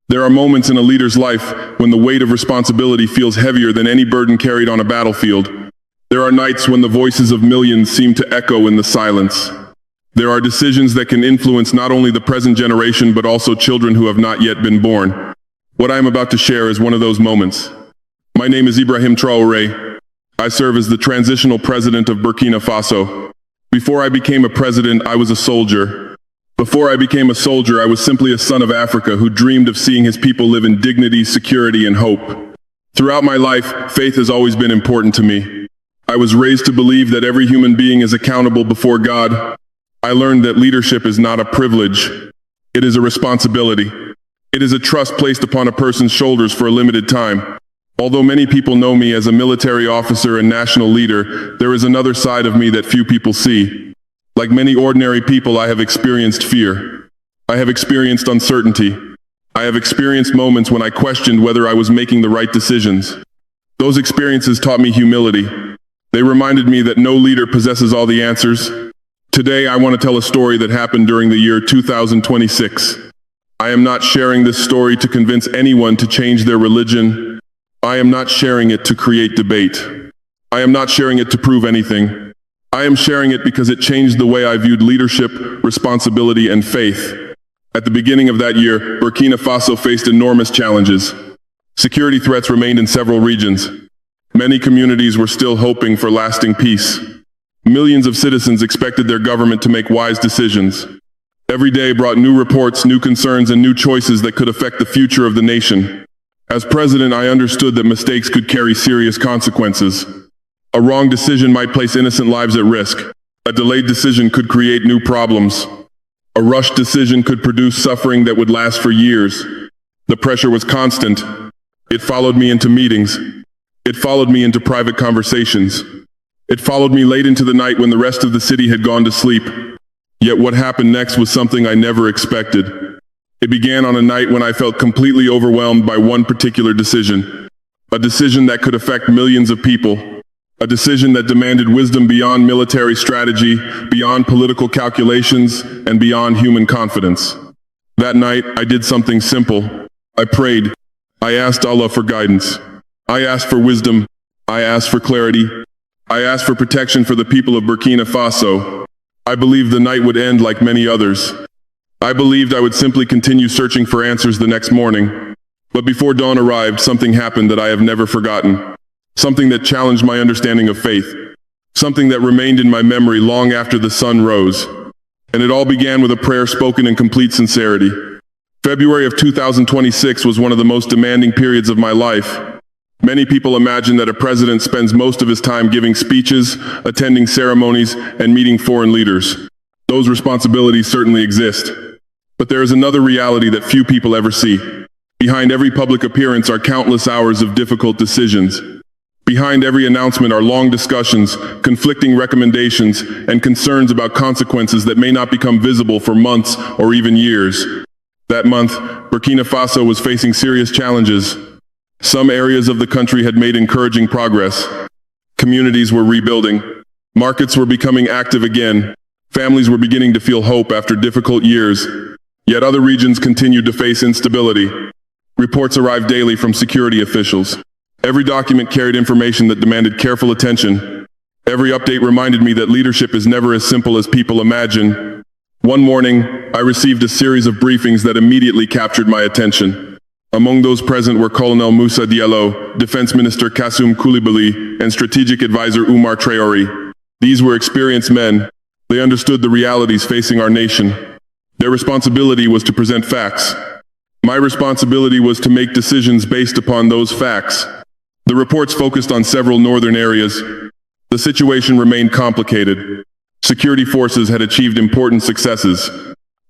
There are moments in a leader's life when the weight of responsibility feels heavier than any burden carried on a battlefield. There are nights when the voices of millions seem to echo in the silence. There are decisions that can influence not only the present generation but also children who have not yet been born. What I am about to share is one of those moments. My name is Ibrahim Traoré. I serve as the transitional president of Burkina Faso. Before I became a president, I was a soldier. Before I became a soldier, I was simply a son of Africa who dreamed of seeing his people live in dignity, security, and hope. Throughout my life, faith has always been important to me. I was raised to believe that every human being is accountable before God. I learned that leadership is not a privilege. It is a responsibility. It is a trust placed upon a person's shoulders for a limited time. Although many people know me as a military officer and national leader, there is another side of me that few people see. Like many ordinary people, I have experienced fear. I have experienced uncertainty. I have experienced moments when I questioned whether I was making the right decisions. Those experiences taught me humility. They reminded me that no leader possesses all the answers. Today, I want to tell a story that happened during the year 2026. I am not sharing this story to convince anyone to change their religion. I am not sharing it to create debate. I am not sharing it to prove anything. I am sharing it because it changed the way I viewed leadership, responsibility, and faith. At the beginning of that year, Burkina Faso faced enormous challenges. Security threats remained in several regions. Many communities were still hoping for lasting peace. Millions of citizens expected their government to make wise decisions. Every day brought new reports, new concerns, and new choices that could affect the future of the nation. As president, I understood that mistakes could carry serious consequences. A wrong decision might place innocent lives at risk. A delayed decision could create new problems. A rushed decision could produce suffering that would last for years. The pressure was constant. It followed me into meetings. It followed me into private conversations. It followed me late into the night when the rest of the city had gone to sleep. Yet what happened next was something I never expected. It began on a night when I felt completely overwhelmed by one particular decision. A decision that could affect millions of people. A decision that demanded wisdom beyond military strategy, beyond political calculations, and beyond human confidence. That night, I did something simple. I prayed. I asked Allah for guidance. I asked for wisdom. I asked for clarity. I asked for protection for the people of Burkina Faso. I believed the night would end like many others. I believed I would simply continue searching for answers the next morning. But before dawn arrived, something happened that I have never forgotten. Something that challenged my understanding of faith. Something that remained in my memory long after the sun rose. And it all began with a prayer spoken in complete sincerity. February of 2026 was one of the most demanding periods of my life. Many people imagine that a president spends most of his time giving speeches, attending ceremonies, and meeting foreign leaders. Those responsibilities certainly exist. But there is another reality that few people ever see. Behind every public appearance are countless hours of difficult decisions. Behind every announcement are long discussions, conflicting recommendations, and concerns about consequences that may not become visible for months or even years. That month, Burkina Faso was facing serious challenges. Some areas of the country had made encouraging progress. Communities were rebuilding. Markets were becoming active again. Families were beginning to feel hope after difficult years. Yet other regions continued to face instability. Reports arrived daily from security officials. Every document carried information that demanded careful attention. Every update reminded me that leadership is never as simple as people imagine. One morning, I received a series of briefings that immediately captured my attention. Among those present were Colonel Moussa Diallo, Defense Minister Kassoum Koulibaly, and Strategic Advisor Ibrahim Traoré. These were experienced men. They understood the realities facing our nation. Their responsibility was to present facts. My responsibility was to make decisions based upon those facts. The reports focused on several northern areas. The situation remained complicated. Security forces had achieved important successes.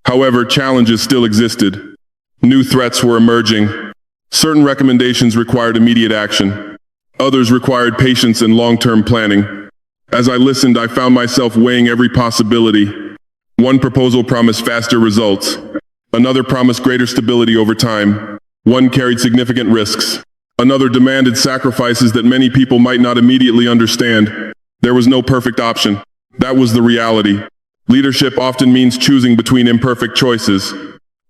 However, challenges still existed. New threats were emerging. Certain recommendations required immediate action. Others required patience and long-term planning. As I listened, I found myself weighing every possibility. One proposal promised faster results. Another promised greater stability over time. One carried significant risks. Another demanded sacrifices that many people might not immediately understand. There was no perfect option. That was the reality. Leadership often means choosing between imperfect choices.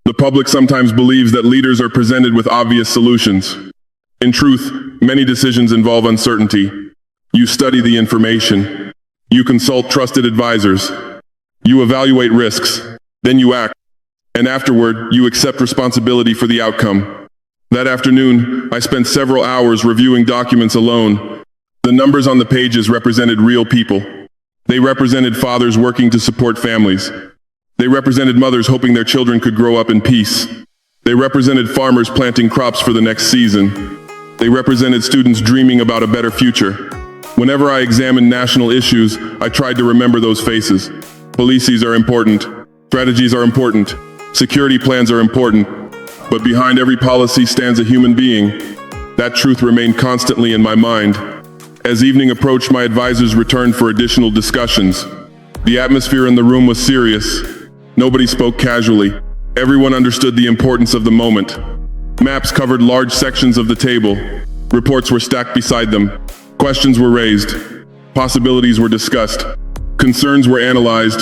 The public sometimes believes that leaders are presented with obvious solutions. In truth, many decisions involve uncertainty. You study the information. You consult trusted advisors. You evaluate risks. Then you act. And afterward, you accept responsibility for the outcome. That afternoon, I spent several hours reviewing documents alone. The numbers on the pages represented real people. They represented fathers working to support families. They represented mothers hoping their children could grow up in peace. They represented farmers planting crops for the next season. They represented students dreaming about a better future. Whenever I examined national issues, I tried to remember those faces. Policies are important. Strategies are important. Security plans are important. But behind every policy stands a human being. That truth remained constantly in my mind. As evening approached, my advisors returned for additional discussions. The atmosphere in the room was serious. Nobody spoke casually. Everyone understood the importance of the moment. Maps covered large sections of the table. Reports were stacked beside them. Questions were raised. Possibilities were discussed. Concerns were analyzed.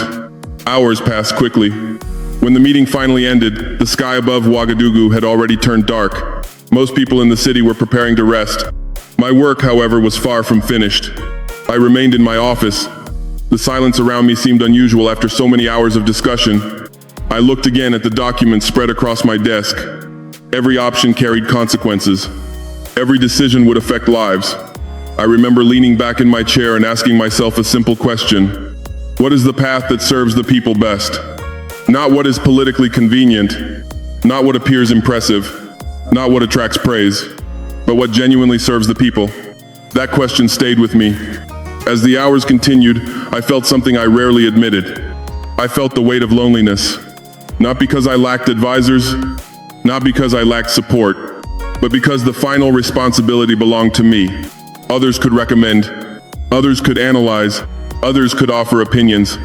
Hours passed quickly. When the meeting finally ended, the sky above Ouagadougou had already turned dark. Most people in the city were preparing to rest. My work, however, was far from finished. I remained in my office. The silence around me seemed unusual after so many hours of discussion. I looked again at the documents spread across my desk. Every option carried consequences. Every decision would affect lives. I remember leaning back in my chair and asking myself a simple question. What is the path that serves the people best? Not what is politically convenient, not what appears impressive, not what attracts praise, but what genuinely serves the people. That question stayed with me. As the hours continued, I felt something I rarely admitted. I felt the weight of loneliness. Not because I lacked advisors, not because I lacked support, but because the final responsibility belonged to me. Others could recommend, others could analyze, others could offer opinions.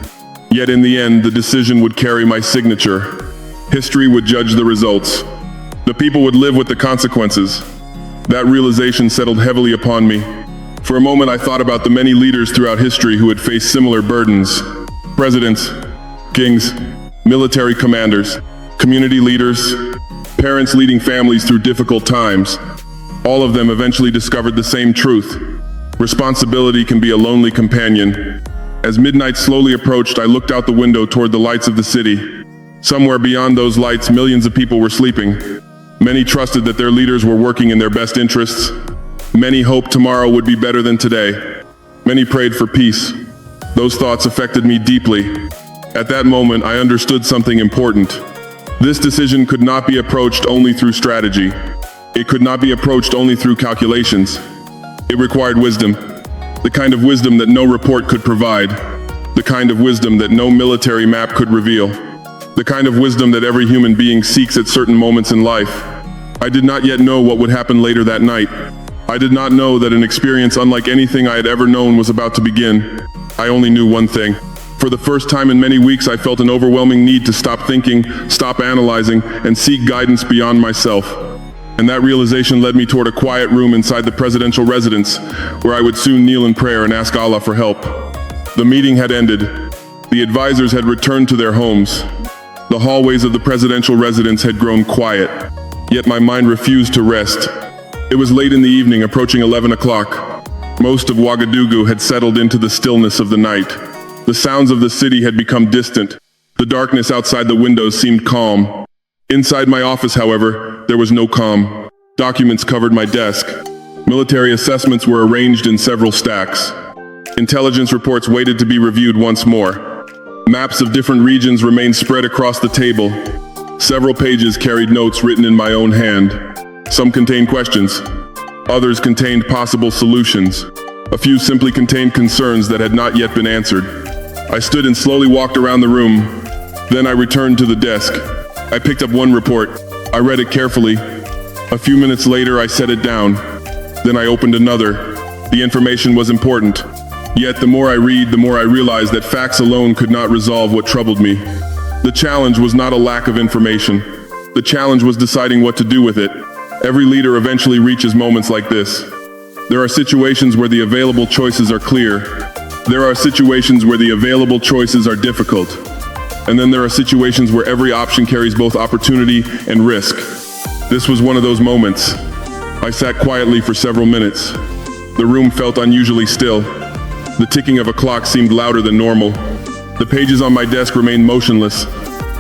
Yet in the end, the decision would carry my signature. History would judge the results. The people would live with the consequences. That realization settled heavily upon me. For a moment, I thought about the many leaders throughout history who had faced similar burdens. Presidents, kings, military commanders, community leaders, parents leading families through difficult times. All of them eventually discovered the same truth. Responsibility can be a lonely companion. As midnight slowly approached, I looked out the window toward the lights of the city. Somewhere beyond those lights, millions of people were sleeping. Many trusted that their leaders were working in their best interests. Many hoped tomorrow would be better than today. Many prayed for peace. Those thoughts affected me deeply. At that moment, I understood something important. This decision could not be approached only through strategy. It could not be approached only through calculations. It required wisdom. The kind of wisdom that no report could provide. The kind of wisdom that no military map could reveal. The kind of wisdom that every human being seeks at certain moments in life. I did not yet know what would happen later that night. I did not know that an experience unlike anything I had ever known was about to begin. I only knew one thing. For the first time in many weeks, I felt an overwhelming need to stop thinking, stop analyzing, and seek guidance beyond myself. And that realization led me toward a quiet room inside the presidential residence, where I would soon kneel in prayer and ask Allah for help. The meeting had ended. The advisors had returned to their homes. The hallways of the presidential residence had grown quiet, yet my mind refused to rest. It was late in the evening, approaching 11 o'clock. Most of Ouagadougou had settled into the stillness of the night. The sounds of the city had become distant. The darkness outside the windows seemed calm. Inside my office, however, there was no calm. Documents covered my desk. Military assessments were arranged in several stacks. Intelligence reports waited to be reviewed once more. Maps of different regions remained spread across the table. Several pages carried notes written in my own hand. Some contained questions. Others contained possible solutions. A few simply contained concerns that had not yet been answered. I stood and slowly walked around the room. Then I returned to the desk. I picked up one report. I read it carefully. A few minutes later, I set it down. Then I opened another. The information was important. Yet the more I read, the more I realized that facts alone could not resolve what troubled me. The challenge was not a lack of information. The challenge was deciding what to do with it. Every leader eventually reaches moments like this. There are situations where the available choices are clear. There are situations where the available choices are difficult. And then there are situations where every option carries both opportunity and risk. This was one of those moments. I sat quietly for several minutes. The room felt unusually still. The ticking of a clock seemed louder than normal. The pages on my desk remained motionless.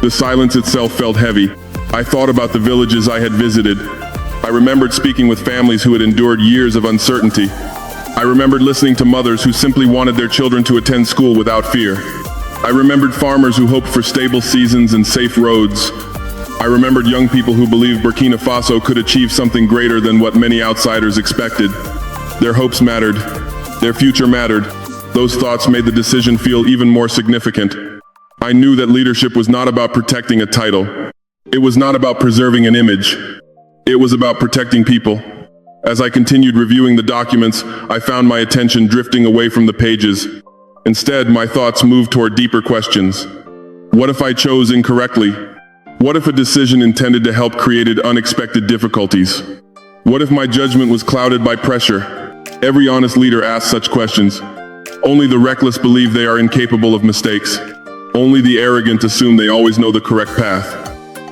The silence itself felt heavy. I thought about the villages I had visited. I remembered speaking with families who had endured years of uncertainty. I remembered listening to mothers who simply wanted their children to attend school without fear. I remembered farmers who hoped for stable seasons and safe roads. I remembered young people who believed Burkina Faso could achieve something greater than what many outsiders expected. Their hopes mattered. Their future mattered. Those thoughts made the decision feel even more significant. I knew that leadership was not about protecting a title. It was not about preserving an image. It was about protecting people. As I continued reviewing the documents, I found my attention drifting away from the pages. Instead, my thoughts moved toward deeper questions. What if I chose incorrectly? What if a decision intended to help created unexpected difficulties? What if my judgment was clouded by pressure? Every honest leader asks such questions. Only the reckless believe they are incapable of mistakes. Only the arrogant assume they always know the correct path.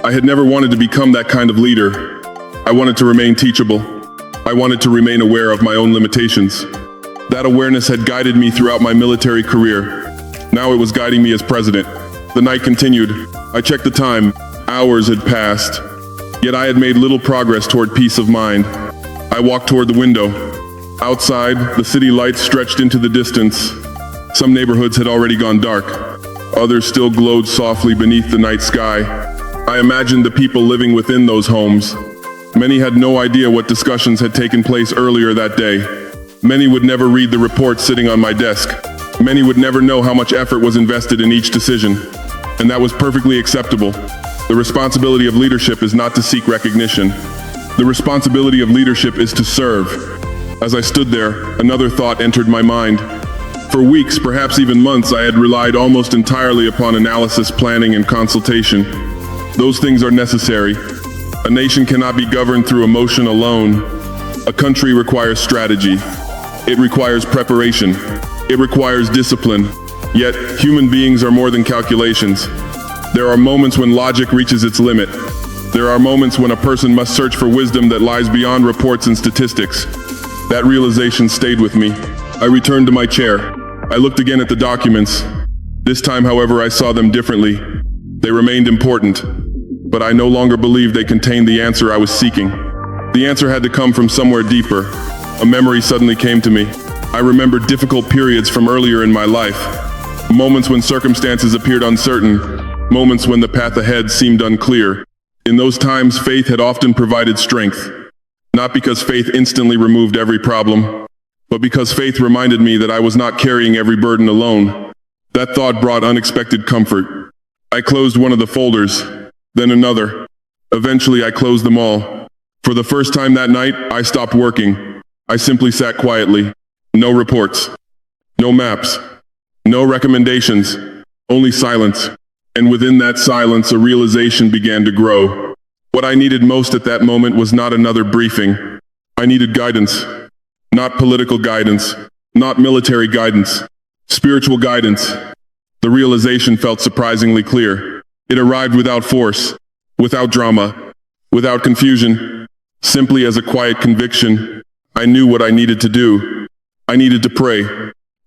I had never wanted to become that kind of leader. I wanted to remain teachable. I wanted to remain aware of my own limitations. That awareness had guided me throughout my military career. Now it was guiding me as president. The night continued. I checked the time. Hours had passed. Yet I had made little progress toward peace of mind. I walked toward the window. Outside, the city lights stretched into the distance. Some neighborhoods had already gone dark. Others still glowed softly beneath the night sky. I imagined the people living within those homes. Many had no idea what discussions had taken place earlier that day. Many would never read the report sitting on my desk. Many would never know how much effort was invested in each decision. And that was perfectly acceptable. The responsibility of leadership is not to seek recognition. The responsibility of leadership is to serve. As I stood there, another thought entered my mind. For weeks, perhaps even months, I had relied almost entirely upon analysis, planning, and consultation. Those things are necessary. A nation cannot be governed through emotion alone. A country requires strategy. It requires preparation. It requires discipline. Yet, human beings are more than calculations. There are moments when logic reaches its limit. There are moments when a person must search for wisdom that lies beyond reports and statistics. That realization stayed with me. I returned to my chair. I looked again at the documents. This time, however, I saw them differently. They remained important, but I no longer believed they contained the answer I was seeking. The answer had to come from somewhere deeper. A memory suddenly came to me. I remembered difficult periods from earlier in my life. Moments when circumstances appeared uncertain. Moments when the path ahead seemed unclear. In those times, faith had often provided strength. Not because faith instantly removed every problem, but because faith reminded me that I was not carrying every burden alone. That thought brought unexpected comfort. I closed one of the folders, then another. Eventually, I closed them all. For the first time that night, I stopped working. I simply sat quietly. No reports. No maps. No recommendations. Only silence. And within that silence, a realization began to grow. What I needed most at that moment was not another briefing. I needed guidance. Not political guidance. Not military guidance. Spiritual guidance. The realization felt surprisingly clear. It arrived without force, without drama, without confusion. Simply as a quiet conviction, I knew what I needed to do. I needed to pray.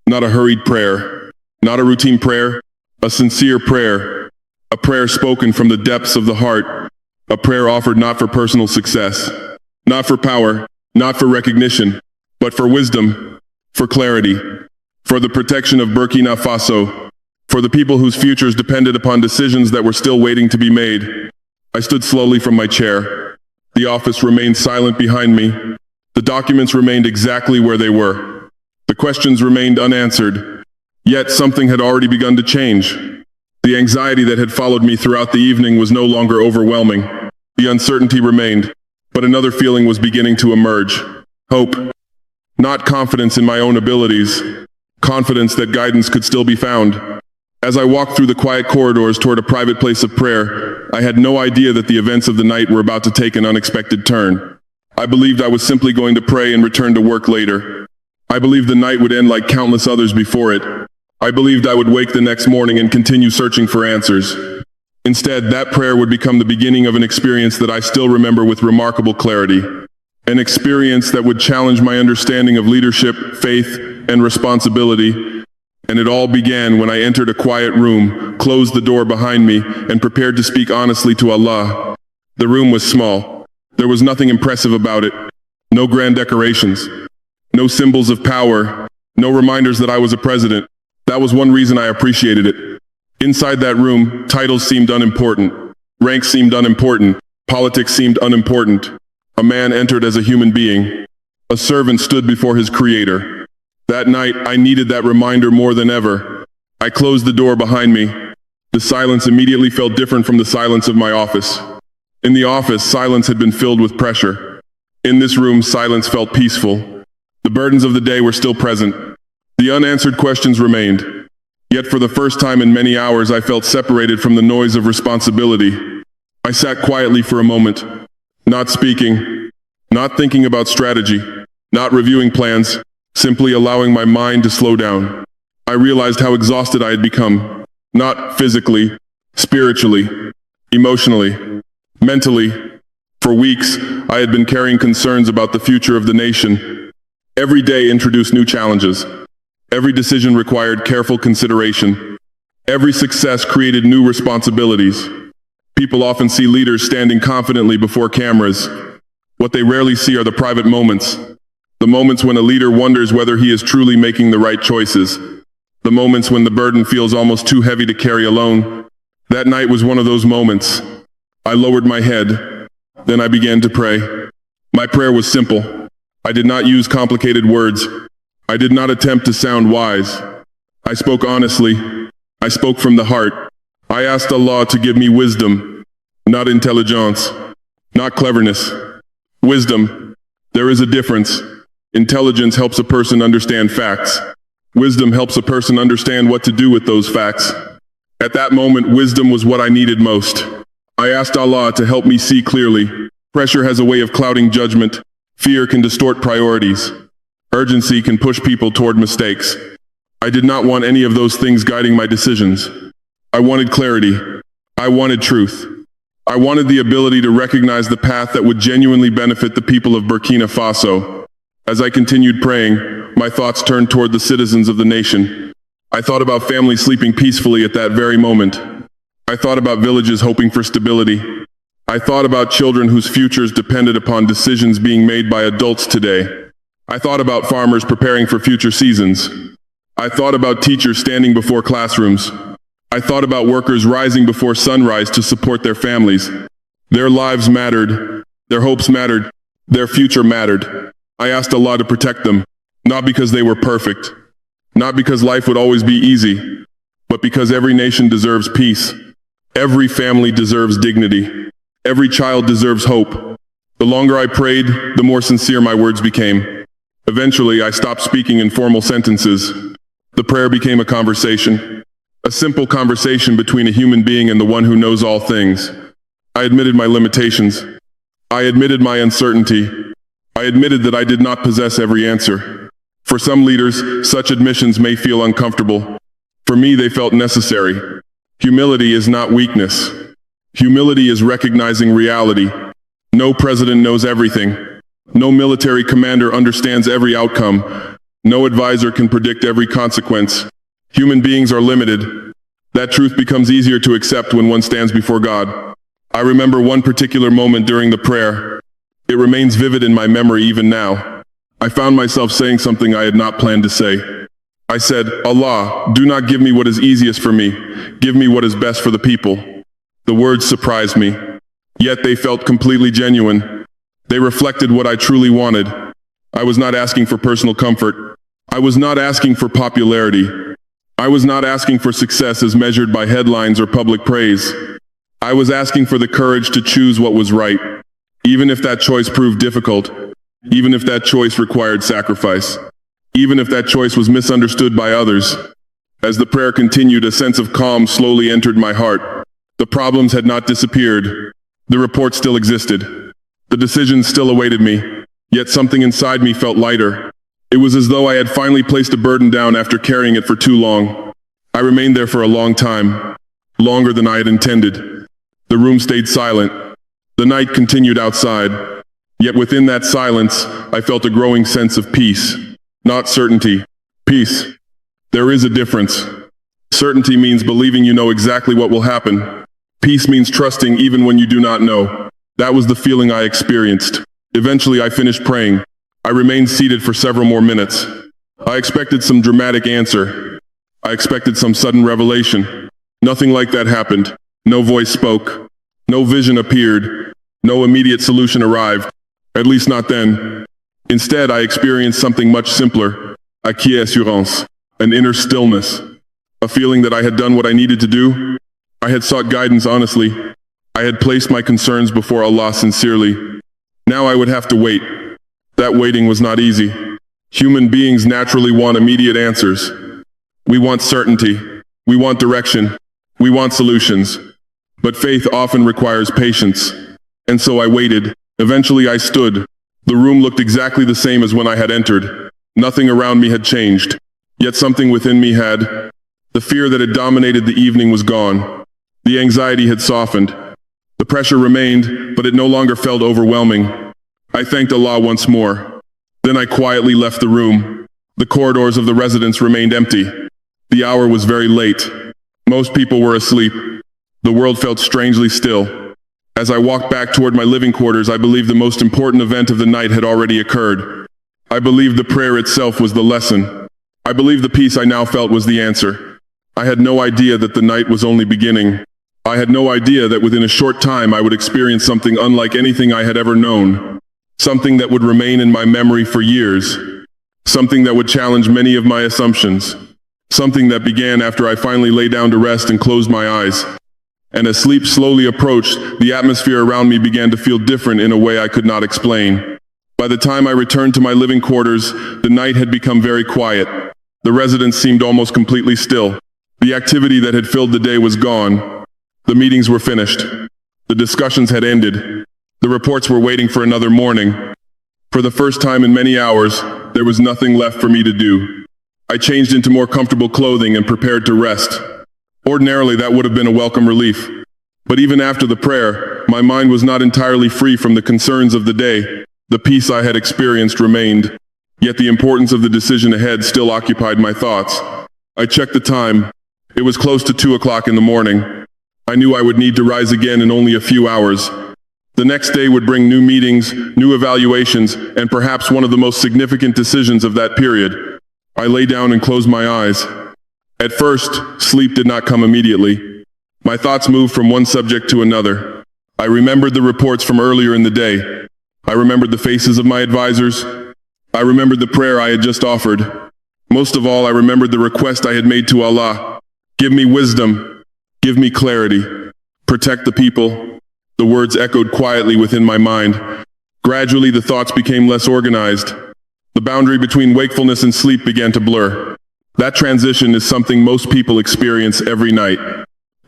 Not a hurried prayer. Not a routine prayer. A sincere prayer. A prayer spoken from the depths of the heart. A prayer offered not for personal success, not for power, not for recognition, but for wisdom, for clarity, for the protection of Burkina Faso, for the people whose futures depended upon decisions that were still waiting to be made. I stood slowly from my chair. The office remained silent behind me. The documents remained exactly where they were. The questions remained unanswered. Yet something had already begun to change. The anxiety that had followed me throughout the evening was no longer overwhelming. The uncertainty remained, but another feeling was beginning to emerge. Hope. Not confidence in my own abilities. Confidence that guidance could still be found. As I walked through the quiet corridors toward a private place of prayer, I had no idea that the events of the night were about to take an unexpected turn. I believed I was simply going to pray and return to work later. I believed the night would end like countless others before it. I believed I would wake the next morning and continue searching for answers. Instead, that prayer would become the beginning of an experience that I still remember with remarkable clarity. An experience that would challenge my understanding of leadership, faith, and responsibility. And it all began when I entered a quiet room, closed the door behind me, and prepared to speak honestly to Allah. The room was small. There was nothing impressive about it. No grand decorations. No symbols of power. No reminders that I was a president. That was one reason I appreciated it. Inside that room, titles seemed unimportant. Ranks seemed unimportant. Politics seemed unimportant. A man entered as a human being. A servant stood before his creator. That night, I needed that reminder more than ever. I closed the door behind me. The silence immediately felt different from the silence of my office. In the office, silence had been filled with pressure. In this room, silence felt peaceful. The burdens of the day were still present. The unanswered questions remained. Yet for the first time in many hours, I felt separated from the noise of responsibility. I sat quietly for a moment, not speaking, not thinking about strategy, not reviewing plans, simply allowing my mind to slow down. I realized how exhausted I had become, not physically, spiritually, emotionally, mentally. For weeks, I had been carrying concerns about the future of the nation. Every day introduced new challenges. Every decision required careful consideration. Every success created new responsibilities. People often see leaders standing confidently before cameras. What they rarely see are the private moments. The moments when a leader wonders whether he is truly making the right choices. The moments when the burden feels almost too heavy to carry alone. That night was one of those moments. I lowered my head. Then I began to pray. My prayer was simple. I did not use complicated words. I did not attempt to sound wise. I spoke honestly. I spoke from the heart. I asked Allah to give me wisdom, not intelligence, not cleverness. Wisdom. There is a difference. Intelligence helps a person understand facts. Wisdom helps a person understand what to do with those facts. At that moment, wisdom was what I needed most. I asked Allah to help me see clearly. Pressure has a way of clouding judgment. Fear can distort priorities. Urgency can push people toward mistakes. I did not want any of those things guiding my decisions. I wanted clarity. I wanted truth. I wanted the ability to recognize the path that would genuinely benefit the people of Burkina Faso. As I continued praying, my thoughts turned toward the citizens of the nation. I thought about families sleeping peacefully at that very moment. I thought about villages hoping for stability. I thought about children whose futures depended upon decisions being made by adults today. I thought about farmers preparing for future seasons. I thought about teachers standing before classrooms. I thought about workers rising before sunrise to support their families. Their lives mattered. Their hopes mattered. Their future mattered. I asked Allah to protect them, not because they were perfect, not because life would always be easy, but because every nation deserves peace. Every family deserves dignity. Every child deserves hope. The longer I prayed, the more sincere my words became. Eventually, I stopped speaking in formal sentences. The prayer became a conversation. A simple conversation between a human being and the one who knows all things. I admitted my limitations. I admitted my uncertainty. I admitted that I did not possess every answer. For some leaders, such admissions may feel uncomfortable. For me, they felt necessary. Humility is not weakness. Humility is recognizing reality. No president knows everything. No military commander understands every outcome. No advisor can predict every consequence. Human beings are limited. That truth becomes easier to accept when one stands before God. I remember one particular moment during the prayer. It remains vivid in my memory even now. I found myself saying something I had not planned to say. I said, Allah, do not give me what is easiest for me. Give me what is best for the people. The words surprised me. Yet they felt completely genuine. They reflected what I truly wanted. I was not asking for personal comfort. I was not asking for popularity. I was not asking for success as measured by headlines or public praise. I was asking for the courage to choose what was right, even if that choice proved difficult, even if that choice required sacrifice, even if that choice was misunderstood by others. As the prayer continued, a sense of calm slowly entered my heart. The problems had not disappeared. The report still existed. The decisions still awaited me, yet something inside me felt lighter. It was as though I had finally placed a burden down after carrying it for too long. I remained there for a long time, longer than I had intended. The room stayed silent. The night continued outside. Yet within that silence, I felt a growing sense of peace. Not certainty. Peace. There is a difference. Certainty means believing you know exactly what will happen. Peace means trusting even when you do not know. That was the feeling I experienced. Eventually, I finished praying. I remained seated for several more minutes. I expected some dramatic answer. I expected some sudden revelation. Nothing like that happened. No voice spoke. No vision appeared. No immediate solution arrived. At least not then. Instead, I experienced something much simpler. A quiescence, an inner stillness. A feeling that I had done what I needed to do. I had sought guidance honestly. I had placed my concerns before Allah sincerely. Now I would have to wait. That waiting was not easy. Human beings naturally want immediate answers. We want certainty. We want direction. We want solutions. But faith often requires patience. And so I waited. Eventually I stood. The room looked exactly the same as when I had entered. Nothing around me had changed. Yet something within me had. The fear that had dominated the evening was gone. The anxiety had softened. The pressure remained, but it no longer felt overwhelming. I thanked Allah once more. Then I quietly left the room. The corridors of the residence remained empty. The hour was very late. Most people were asleep. The world felt strangely still. As I walked back toward my living quarters, I believed the most important event of the night had already occurred. I believed the prayer itself was the lesson. I believed the peace I now felt was the answer. I had no idea that the night was only beginning. I had no idea that within a short time I would experience something unlike anything I had ever known. Something that would remain in my memory for years. Something that would challenge many of my assumptions. Something that began after I finally lay down to rest and closed my eyes. And as sleep slowly approached, the atmosphere around me began to feel different in a way I could not explain. By the time I returned to my living quarters, the night had become very quiet. The residence seemed almost completely still. The activity that had filled the day was gone. The meetings were finished. The discussions had ended. The reports were waiting for another morning. For the first time in many hours, there was nothing left for me to do. I changed into more comfortable clothing and prepared to rest. Ordinarily, that would have been a welcome relief. But even after the prayer, my mind was not entirely free from the concerns of the day. The peace I had experienced remained. Yet the importance of the decision ahead still occupied my thoughts. I checked the time. It was close to 2 o'clock in the morning. I knew I would need to rise again in only a few hours. The next day would bring new meetings, new evaluations, and perhaps one of the most significant decisions of that period. I lay down and closed my eyes. At first, sleep did not come immediately. My thoughts moved from one subject to another. I remembered the reports from earlier in the day. I remembered the faces of my advisors. I remembered the prayer I had just offered. Most of all, I remembered the request I had made to Allah. Give me wisdom. Give me clarity. Protect the people. The words echoed quietly within my mind. Gradually, the thoughts became less organized. The boundary between wakefulness and sleep began to blur. That transition is something most people experience every night.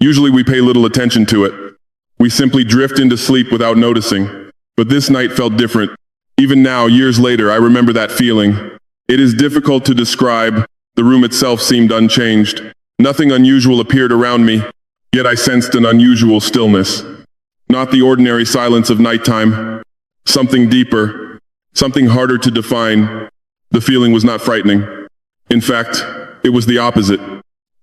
Usually we pay little attention to it. We simply drift into sleep without noticing. But this night felt different. Even now, years later, I remember that feeling. It is difficult to describe. The room itself seemed unchanged. Nothing unusual appeared around me, yet I sensed an unusual stillness. Not the ordinary silence of nighttime. Something deeper. Something harder to define. The feeling was not frightening. In fact, it was the opposite.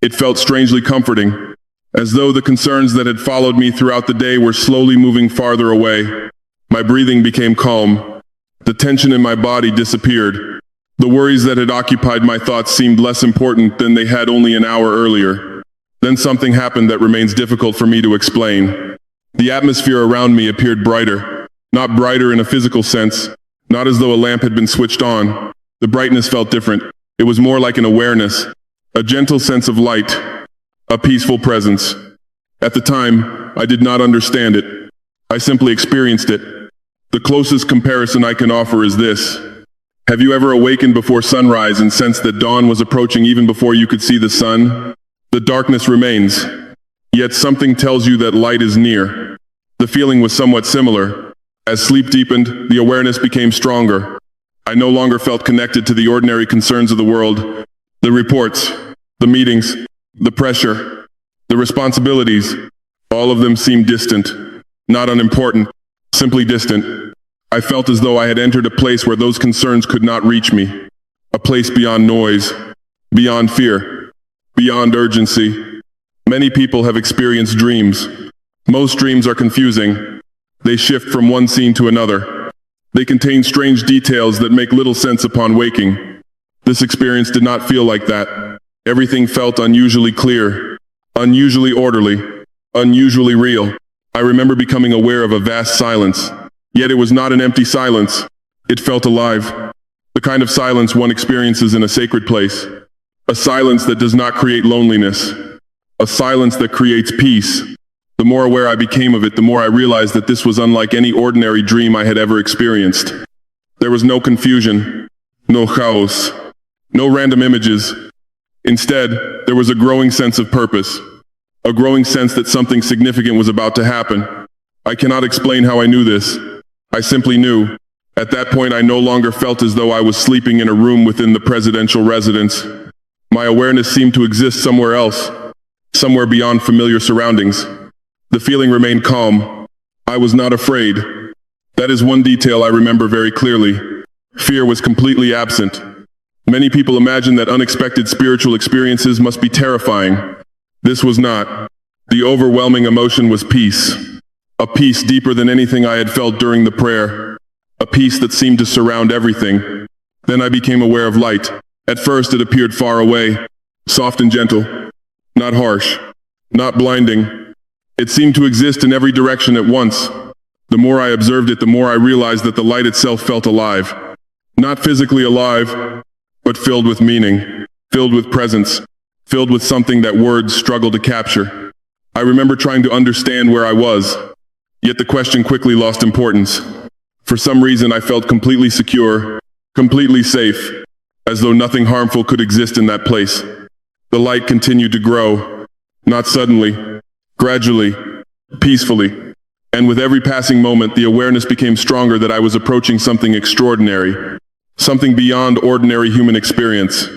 It felt strangely comforting, as though the concerns that had followed me throughout the day were slowly moving farther away. My breathing became calm. The tension in my body disappeared. The worries that had occupied my thoughts seemed less important than they had only an hour earlier. Then something happened that remains difficult for me to explain. The atmosphere around me appeared brighter. Not brighter in a physical sense, not as though a lamp had been switched on. The brightness felt different. It was more like an awareness, a gentle sense of light, a peaceful presence. At the time, I did not understand it. I simply experienced it. The closest comparison I can offer is this. Have you ever awakened before sunrise and sensed that dawn was approaching even before you could see the sun? The darkness remains, yet something tells you that light is near. The feeling was somewhat similar. As sleep deepened, the awareness became stronger. I no longer felt connected to the ordinary concerns of the world. The reports, the meetings, The pressure, the responsibilities, all of them seemed distant, not unimportant, simply distant. I felt as though I had entered a place where those concerns could not reach me, a place beyond noise, beyond fear, beyond urgency. Many people have experienced dreams. Most dreams are confusing. They shift from one scene to another. They contain strange details that make little sense upon waking. This experience did not feel like that. Everything felt unusually clear, unusually orderly, unusually real. I remember becoming aware of a vast silence. Yet it was not an empty silence. It felt alive. The kind of silence one experiences in a sacred place. A silence that does not create loneliness. A silence that creates peace. The more aware I became of it, the more I realized that this was unlike any ordinary dream I had ever experienced. There was no confusion, no chaos, no random images. Instead, there was a growing sense of purpose, a growing sense that something significant was about to happen. I cannot explain how I knew this. I simply knew. At that point, I no longer felt as though I was sleeping in a room within the presidential residence. My awareness seemed to exist somewhere else, somewhere beyond familiar surroundings. The feeling remained calm. I was not afraid. That is one detail I remember very clearly. Fear was completely absent. Many people imagine that unexpected spiritual experiences must be terrifying. This was not. The overwhelming emotion was peace. A peace deeper than anything I had felt during the prayer. A peace that seemed to surround everything. Then I became aware of light. At first it appeared far away, soft and gentle, not harsh, not blinding. It seemed to exist in every direction at once. The more I observed it, the more I realized that the light itself felt alive. Not physically alive, but filled with meaning, filled with presence, filled with something that words struggle to capture. I remember trying to understand where I was, yet the question quickly lost importance. For some reason, I felt completely secure, completely safe, as though nothing harmful could exist in that place. The light continued to grow, not suddenly, gradually, peacefully. And with every passing moment, the awareness became stronger that I was approaching something extraordinary, something beyond ordinary human experience,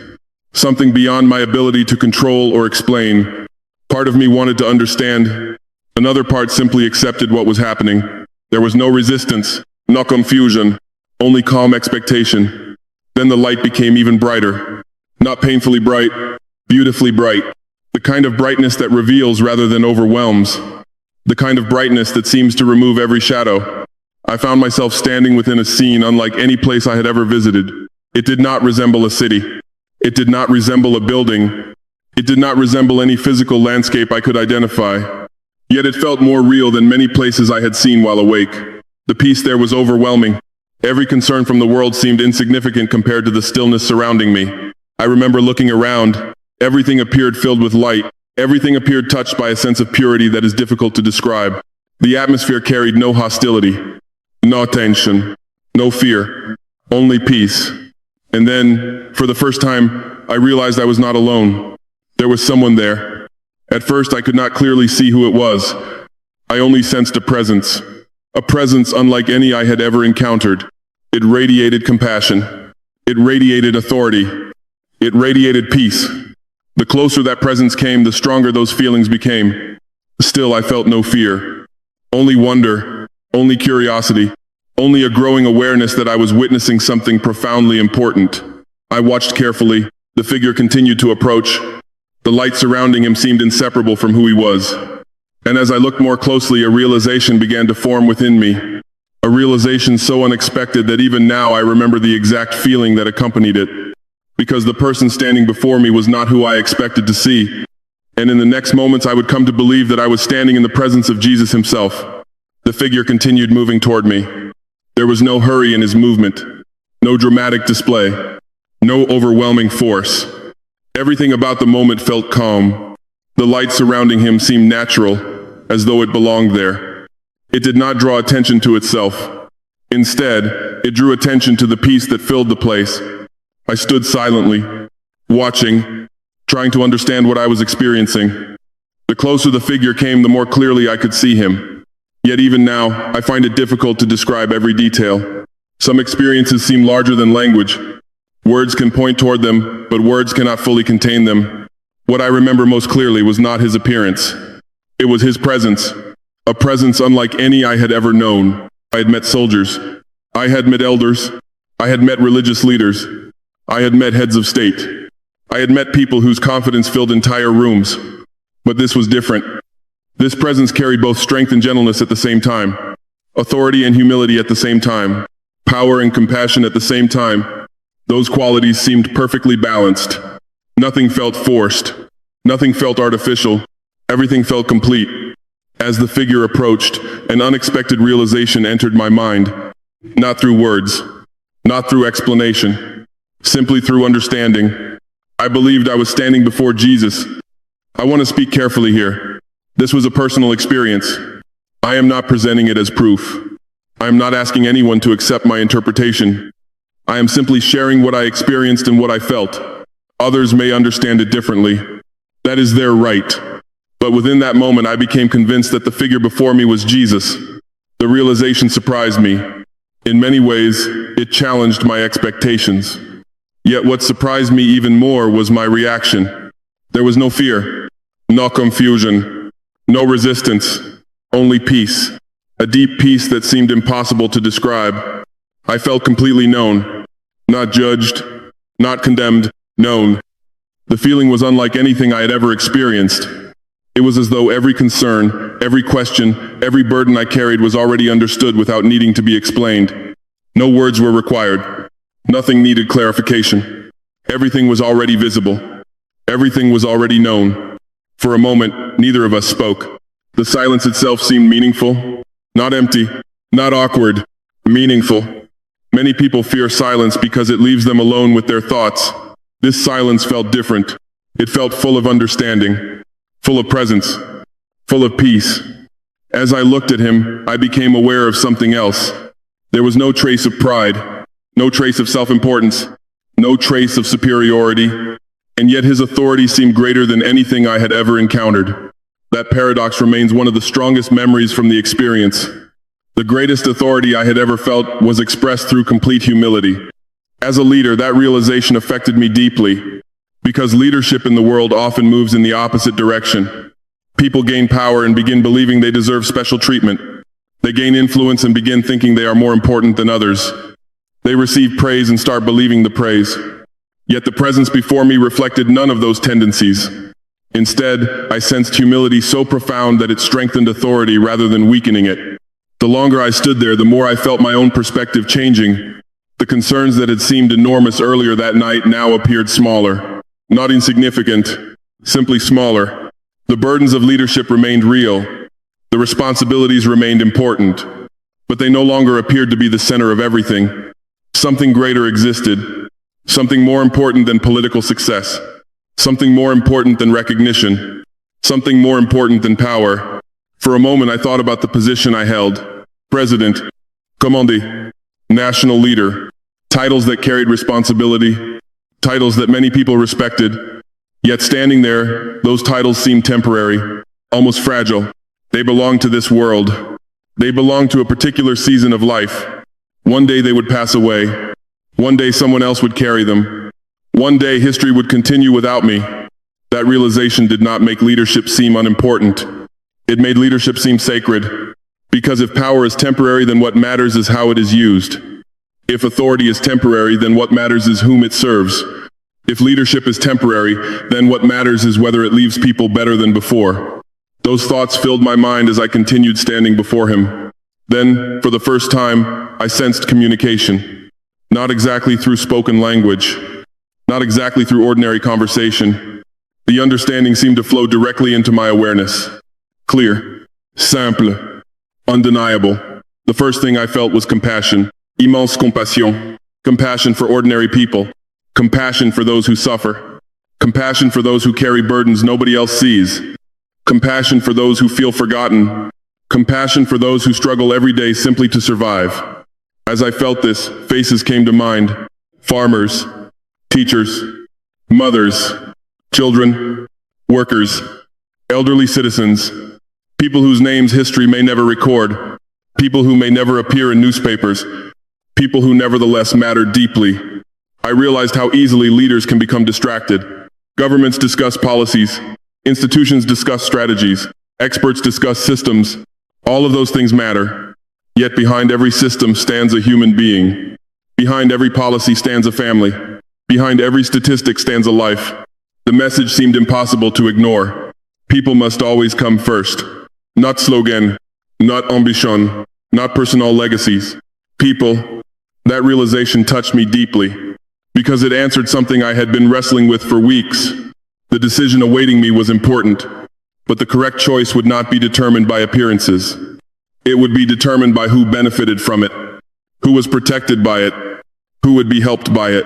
something beyond my ability to control or explain. Part of me wanted to understand. Another part simply accepted what was happening. There was no resistance, no confusion, only calm expectation. Then the light became even brighter. Not painfully bright, beautifully bright. The kind of brightness that reveals rather than overwhelms. The kind of brightness that seems to remove every shadow. I found myself standing within a scene unlike any place I had ever visited. It did not resemble a city. It did not resemble a building. It did not resemble any physical landscape I could identify. Yet it felt more real than many places I had seen while awake. The peace there was overwhelming. Every concern from the world seemed insignificant compared to the stillness surrounding me. I remember looking around. Everything appeared filled with light. Everything appeared touched by a sense of purity that is difficult to describe. The atmosphere carried no hostility, no tension, no fear, only peace. And then, for the first time, I realized I was not alone. There was someone there. At first, I could not clearly see who it was. I only sensed a presence unlike any I had ever encountered. It radiated compassion. It radiated authority. It radiated peace. The closer that presence came, the stronger those feelings became. Still, I felt no fear. Only wonder, only curiosity, only a growing awareness that I was witnessing something profoundly important. I watched carefully. The figure continued to approach. The light surrounding him seemed inseparable from who he was. And as I looked more closely, a realization began to form within me. A realization so unexpected that even now I remember the exact feeling that accompanied it. Because the person standing before me was not who I expected to see. And in the next moments I would come to believe that I was standing in the presence of Jesus himself. The figure continued moving toward me. There was no hurry in his movement, no dramatic display, no overwhelming force. Everything about the moment felt calm. The light surrounding him seemed natural, as though it belonged there. It did not draw attention to itself. Instead, it drew attention to the peace that filled the place. I stood silently, watching, trying to understand what I was experiencing. The closer the figure came, the more clearly I could see him. Yet even now, I find it difficult to describe every detail. Some experiences seem larger than language. Words can point toward them, but words cannot fully contain them. What I remember most clearly was not his appearance. It was his presence, a presence unlike any I had ever known. I had met soldiers. I had met elders. I had met religious leaders. I had met heads of state. I had met people whose confidence filled entire rooms. But this was different. This presence carried both strength and gentleness at the same time, authority and humility at the same time, power and compassion at the same time. Those qualities seemed perfectly balanced. Nothing felt forced. Nothing felt artificial. Everything felt complete. As the figure approached, an unexpected realization entered my mind. Not through words, not through explanation, simply through understanding. I believed I was standing before Jesus. I want to speak carefully here. This was a personal experience. I am not presenting it as proof. I am not asking anyone to accept my interpretation. I am simply sharing what I experienced and what I felt. Others may understand it differently. That is their right. But within that moment, I became convinced that the figure before me was Jesus. The realization surprised me. In many ways, it challenged my expectations. Yet what surprised me even more was my reaction. There was no fear, no confusion, no resistance, only peace. A deep peace that seemed impossible to describe. I felt completely known, not judged, not condemned, known. The feeling was unlike anything I had ever experienced. It was as though every concern, every question, every burden I carried was already understood without needing to be explained. No words were required. Nothing needed clarification. Everything was already visible. Everything was already known. For a moment, neither of us spoke. The silence itself seemed meaningful, not empty, not awkward, meaningful. Many people fear silence because it leaves them alone with their thoughts. This silence felt different. It felt full of understanding, full of presence, full of peace. As I looked at him, I became aware of something else. There was no trace of pride, no trace of self-importance, no trace of superiority, and yet his authority seemed greater than anything I had ever encountered. That paradox remains one of the strongest memories from the experience. The greatest authority I had ever felt was expressed through complete humility. As a leader, that realization affected me deeply, because leadership in the world often moves in the opposite direction. People gain power and begin believing they deserve special treatment. They gain influence and begin thinking they are more important than others. They receive praise and start believing the praise. Yet the presence before me reflected none of those tendencies. Instead, I sensed humility so profound that it strengthened authority rather than weakening it. The longer I stood there, the more I felt my own perspective changing. The concerns that had seemed enormous earlier that night now appeared smaller. Not insignificant, simply smaller. The burdens of leadership remained real. The responsibilities remained important. But they no longer appeared to be the center of everything. Something greater existed. Something more important than political success. Something more important than recognition. Something more important than power. For a moment I thought about the position I held. President, commandant, national leader. Titles that carried responsibility. Titles that many people respected. Yet standing there, those titles seemed temporary, almost fragile. They belonged to this world. They belonged to a particular season of life. One day they would pass away. One day someone else would carry them. One day history would continue without me. That realization did not make leadership seem unimportant. It made leadership seem sacred. Because if power is temporary, then what matters is how it is used. If authority is temporary, then what matters is whom it serves. If leadership is temporary, then what matters is whether it leaves people better than before. Those thoughts filled my mind as I continued standing before him. Then, for the first time, I sensed communication. Not exactly through spoken language. Not exactly through ordinary conversation. The understanding seemed to flow directly into my awareness. Clear, simple, undeniable. The first thing I felt was compassion. Immense compassion. Compassion for ordinary people. Compassion for those who suffer. Compassion for those who carry burdens nobody else sees. Compassion for those who feel forgotten. Compassion for those who struggle every day simply to survive. As I felt this, faces came to mind. Farmers, teachers, mothers, children, workers, elderly citizens, people whose names history may never record, people who may never appear in newspapers, people who nevertheless matter deeply. I realized how easily leaders can become distracted. Governments discuss policies. Institutions discuss strategies. Experts discuss systems. All of those things matter. Yet behind every system stands a human being. Behind every policy stands a family. Behind every statistic stands a life. The message seemed impossible to ignore. People must always come first. Not slogan, not ambition, not personal legacies. People. That realization touched me deeply, because it answered something I had been wrestling with for weeks. The decision awaiting me was important, but the correct choice would not be determined by appearances. It would be determined by who benefited from it, who was protected by it, who would be helped by it.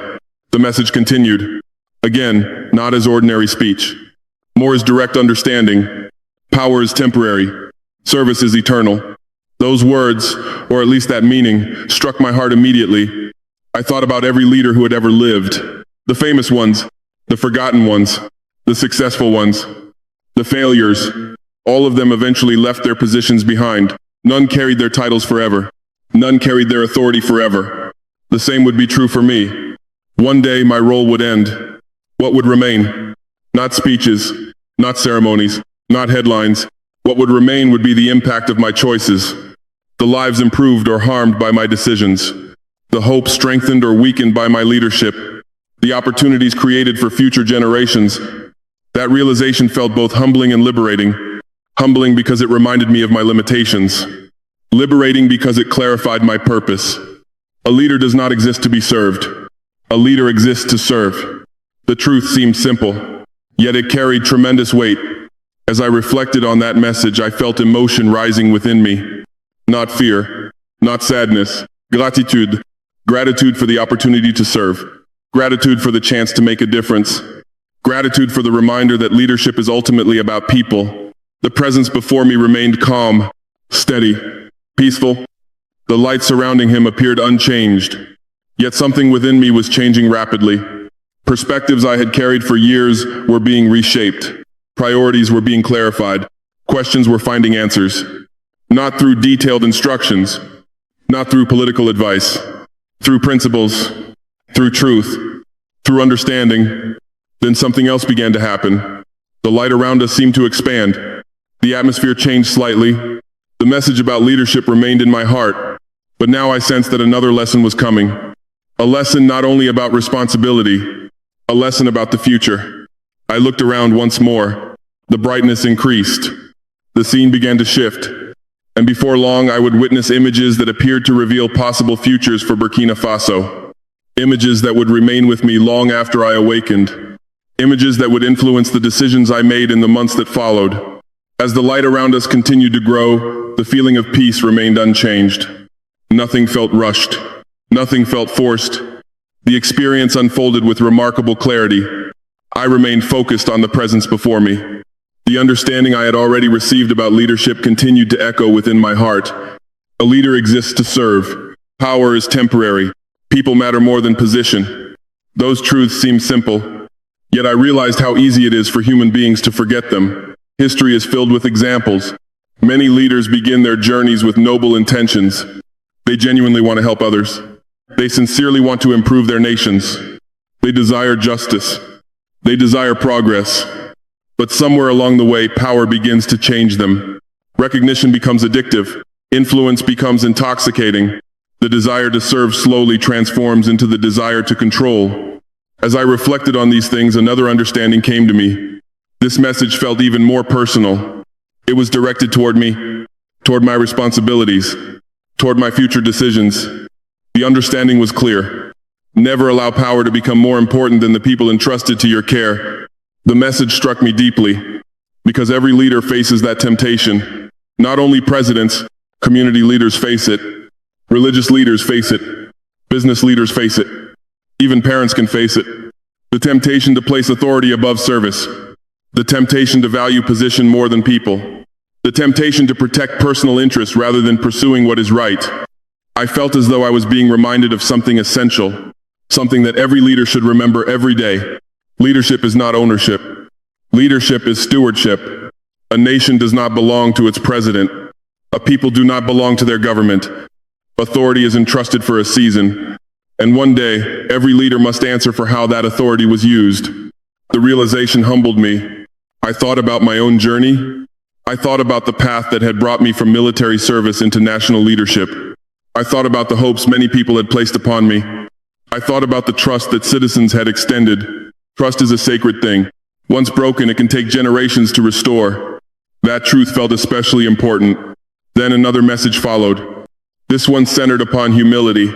The message continued. Again, not as ordinary speech. More as direct understanding. Power is temporary. Service is eternal. Those words, or at least that meaning, struck my heart immediately. I thought about every leader who had ever lived. The famous ones, the forgotten ones, the successful ones, the failures. All of them eventually left their positions behind. None carried their titles forever. None carried their authority forever. The same would be true for me. One day my role would end. What would remain? Not speeches, not ceremonies, not headlines. What would remain would be the impact of my choices. The lives improved or harmed by my decisions. The hope strengthened or weakened by my leadership. The opportunities created for future generations. That realization felt both humbling and liberating. Humbling because it reminded me of my limitations. Liberating because it clarified my purpose. A leader does not exist to be served. A leader exists to serve. The truth seemed simple, yet it carried tremendous weight. As I reflected on that message, I felt emotion rising within me. Not fear, not sadness, gratitude. Gratitude for the opportunity to serve. Gratitude for the chance to make a difference. Gratitude for the reminder that leadership is ultimately about people. The presence before me remained calm, steady, peaceful. The light surrounding him appeared unchanged. Yet something within me was changing rapidly. Perspectives I had carried for years were being reshaped. Priorities were being clarified. Questions were finding answers. Not through detailed instructions, not through political advice, through principles, through truth, through understanding. Then something else began to happen. The light around us seemed to expand. The atmosphere changed slightly. The message about leadership remained in my heart, but now I sensed that another lesson was coming. A lesson not only about responsibility, a lesson about the future. I looked around once more. The brightness increased. The scene began to shift. And before long, I would witness images that appeared to reveal possible futures for Burkina Faso. Images that would remain with me long after I awakened. Images that would influence the decisions I made in the months that followed. As the light around us continued to grow, the feeling of peace remained unchanged. Nothing felt rushed. Nothing felt forced. The experience unfolded with remarkable clarity. I remained focused on the presence before me. The understanding I had already received about leadership continued to echo within my heart. A leader exists to serve. Power is temporary. People matter more than position. Those truths seem simple, yet I realized how easy it is for human beings to forget them. History is filled with examples. Many leaders begin their journeys with noble intentions. They genuinely want to help others. They sincerely want to improve their nations. They desire justice. They desire progress. But somewhere along the way, power begins to change them. Recognition becomes addictive. Influence becomes intoxicating. The desire to serve slowly transforms into the desire to control. As I reflected on these things, another understanding came to me. This message felt even more personal. It was directed toward me, toward my responsibilities, toward my future decisions. The understanding was clear. Never allow power to become more important than the people entrusted to your care. The message struck me deeply, because every leader faces that temptation. Not only presidents, community leaders face it. Religious leaders face it. Business leaders face it. Even parents can face it. The temptation to place authority above service. The temptation to value position more than people. The temptation to protect personal interests rather than pursuing what is right. I felt as though I was being reminded of something essential, something that every leader should remember every day. Leadership is not ownership. Leadership is stewardship. A nation does not belong to its president. A people do not belong to their government. Authority is entrusted for a season, and one day, every leader must answer for how that authority was used. The realization humbled me. I thought about my own journey. I thought about the path that had brought me from military service into national leadership. I thought about the hopes many people had placed upon me. I thought about the trust that citizens had extended. Trust is a sacred thing. Once broken, it can take generations to restore. That truth felt especially important. Then another message followed. This one centered upon humility.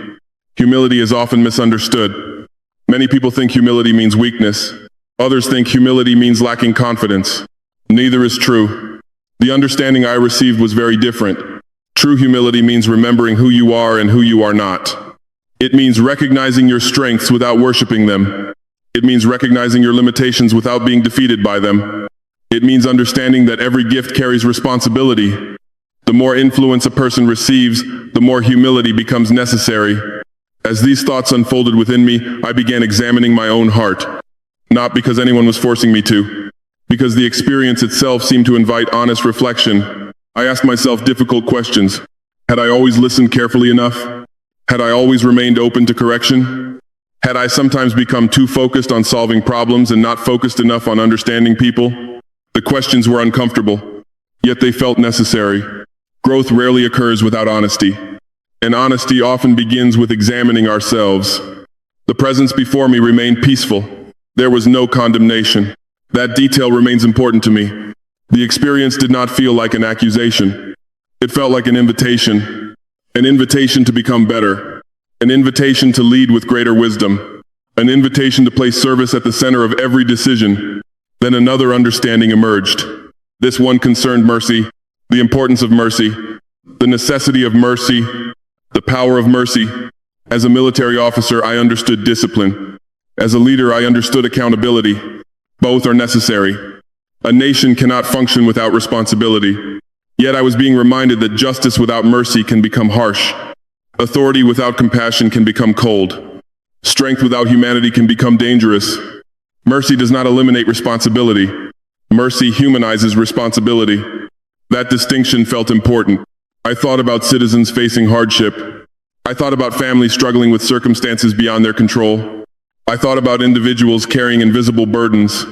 Humility is often misunderstood. Many people think humility means weakness. Others think humility means lacking confidence. Neither is true. The understanding I received was very different. True humility means remembering who you are and who you are not. It means recognizing your strengths without worshiping them. It means recognizing your limitations without being defeated by them. It means understanding that every gift carries responsibility. The more influence a person receives, the more humility becomes necessary. As these thoughts unfolded within me, I began examining my own heart. Not because anyone was forcing me to, because the experience itself seemed to invite honest reflection. I asked myself difficult questions. Had I always listened carefully enough? Had I always remained open to correction? Had I sometimes become too focused on solving problems and not focused enough on understanding people? The questions were uncomfortable, yet they felt necessary. Growth rarely occurs without honesty, and honesty often begins with examining ourselves. The presence before me remained peaceful. There was no condemnation. That detail remains important to me. The experience did not feel like an accusation. It felt like an invitation to become better, an invitation to lead with greater wisdom, an invitation to place service at the center of every decision. Then another understanding emerged. This one concerned mercy, the importance of mercy, the necessity of mercy, the power of mercy. As a military officer, I understood discipline. As a leader, I understood accountability. Both are necessary. A nation cannot function without responsibility. Yet I was being reminded that justice without mercy can become harsh. Authority without compassion can become cold. Strength without humanity can become dangerous. Mercy does not eliminate responsibility. Mercy humanizes responsibility. That distinction felt important. I thought about citizens facing hardship. I thought about families struggling with circumstances beyond their control. I thought about individuals carrying invisible burdens.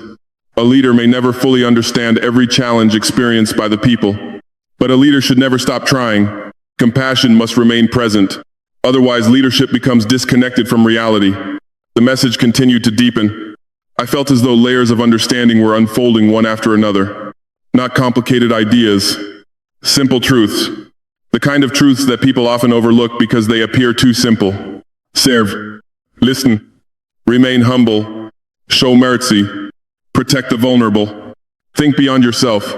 A leader may never fully understand every challenge experienced by the people, but a leader should never stop trying. Compassion must remain present. Otherwise, leadership becomes disconnected from reality. The message continued to deepen. I felt as though layers of understanding were unfolding one after another. Not complicated ideas, simple truths. The kind of truths that people often overlook because they appear too simple. Serve, listen, remain humble, show mercy, protect the vulnerable. Think beyond yourself.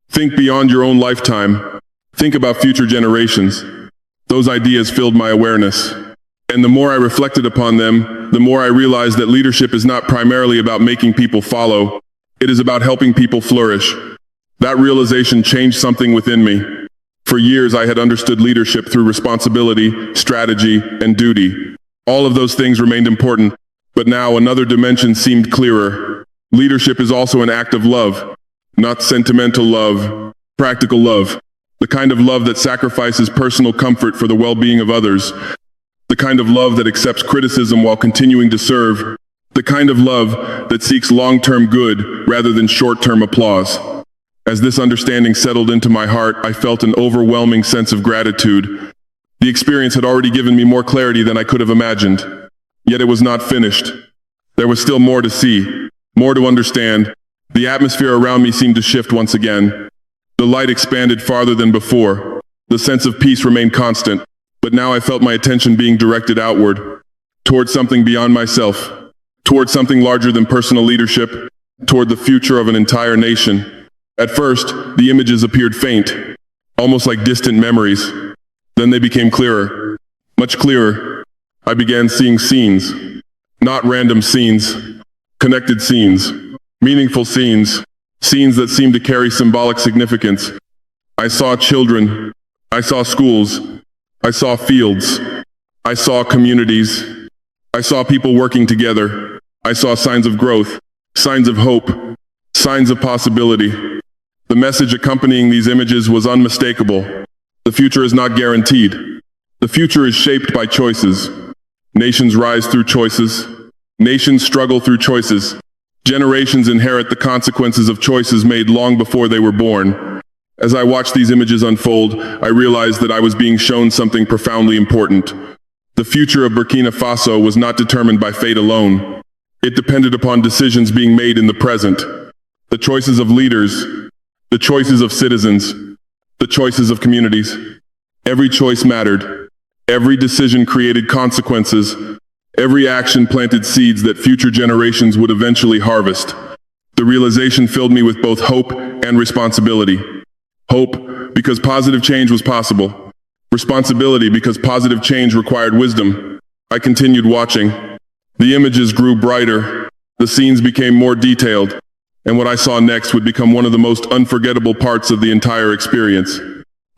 Think beyond your own lifetime. Think about future generations. Those ideas filled my awareness. And the more I reflected upon them, the more I realized that leadership is not primarily about making people follow. It is about helping people flourish. That realization changed something within me. For years, I had understood leadership through responsibility, strategy, and duty. All of those things remained important, but now another dimension seemed clearer. Leadership is also an act of love, not sentimental love, practical love, the kind of love that sacrifices personal comfort for the well-being of others, the kind of love that accepts criticism while continuing to serve, the kind of love that seeks long-term good rather than short-term applause. As this understanding settled into my heart, I felt an overwhelming sense of gratitude. The experience had already given me more clarity than I could have imagined. Yet it was not finished. There was still more to see, more to understand. The atmosphere around me seemed to shift once again. The light expanded farther than before. The sense of peace remained constant, but now I felt my attention being directed outward, toward something beyond myself, toward something larger than personal leadership, toward the future of an entire nation. At first, the images appeared faint, almost like distant memories. Then they became clearer, much clearer. I began seeing scenes, not random scenes, connected scenes, meaningful scenes, scenes that seemed to carry symbolic significance. I saw children, I saw schools, I saw fields, I saw communities, I saw people working together. I saw signs of growth, signs of hope, signs of possibility. The message accompanying these images was unmistakable. The future is not guaranteed. The future is shaped by choices. Nations rise through choices. Nations struggle through choices. Generations inherit the consequences of choices made long before they were born. As I watched these images unfold, I realized that I was being shown something profoundly important. The future of Burkina Faso was not determined by fate alone. It depended upon decisions being made in the present. The choices of leaders, the choices of citizens, the choices of communities. Every choice mattered. Every decision created consequences. Every action planted seeds that future generations would eventually harvest. The realization filled me with both hope and responsibility. Hope, because positive change was possible. Responsibility, because positive change required wisdom. I continued watching. The images grew brighter. The scenes became more detailed. And what I saw next would become one of the most unforgettable parts of the entire experience.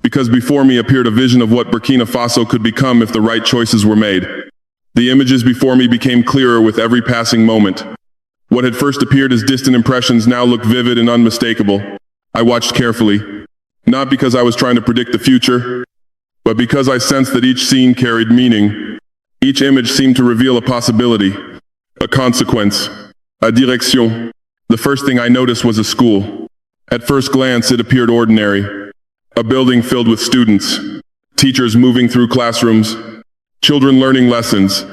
Because before me appeared a vision of what Burkina Faso could become if the right choices were made. The images before me became clearer with every passing moment. What had first appeared as distant impressions now looked vivid and unmistakable. I watched carefully, not because I was trying to predict the future, but because I sensed that each scene carried meaning. Each image seemed to reveal a possibility, a consequence, a direction. The first thing I noticed was a school. At first glance, it appeared ordinary. A building filled with students, teachers moving through classrooms, children learning lessons.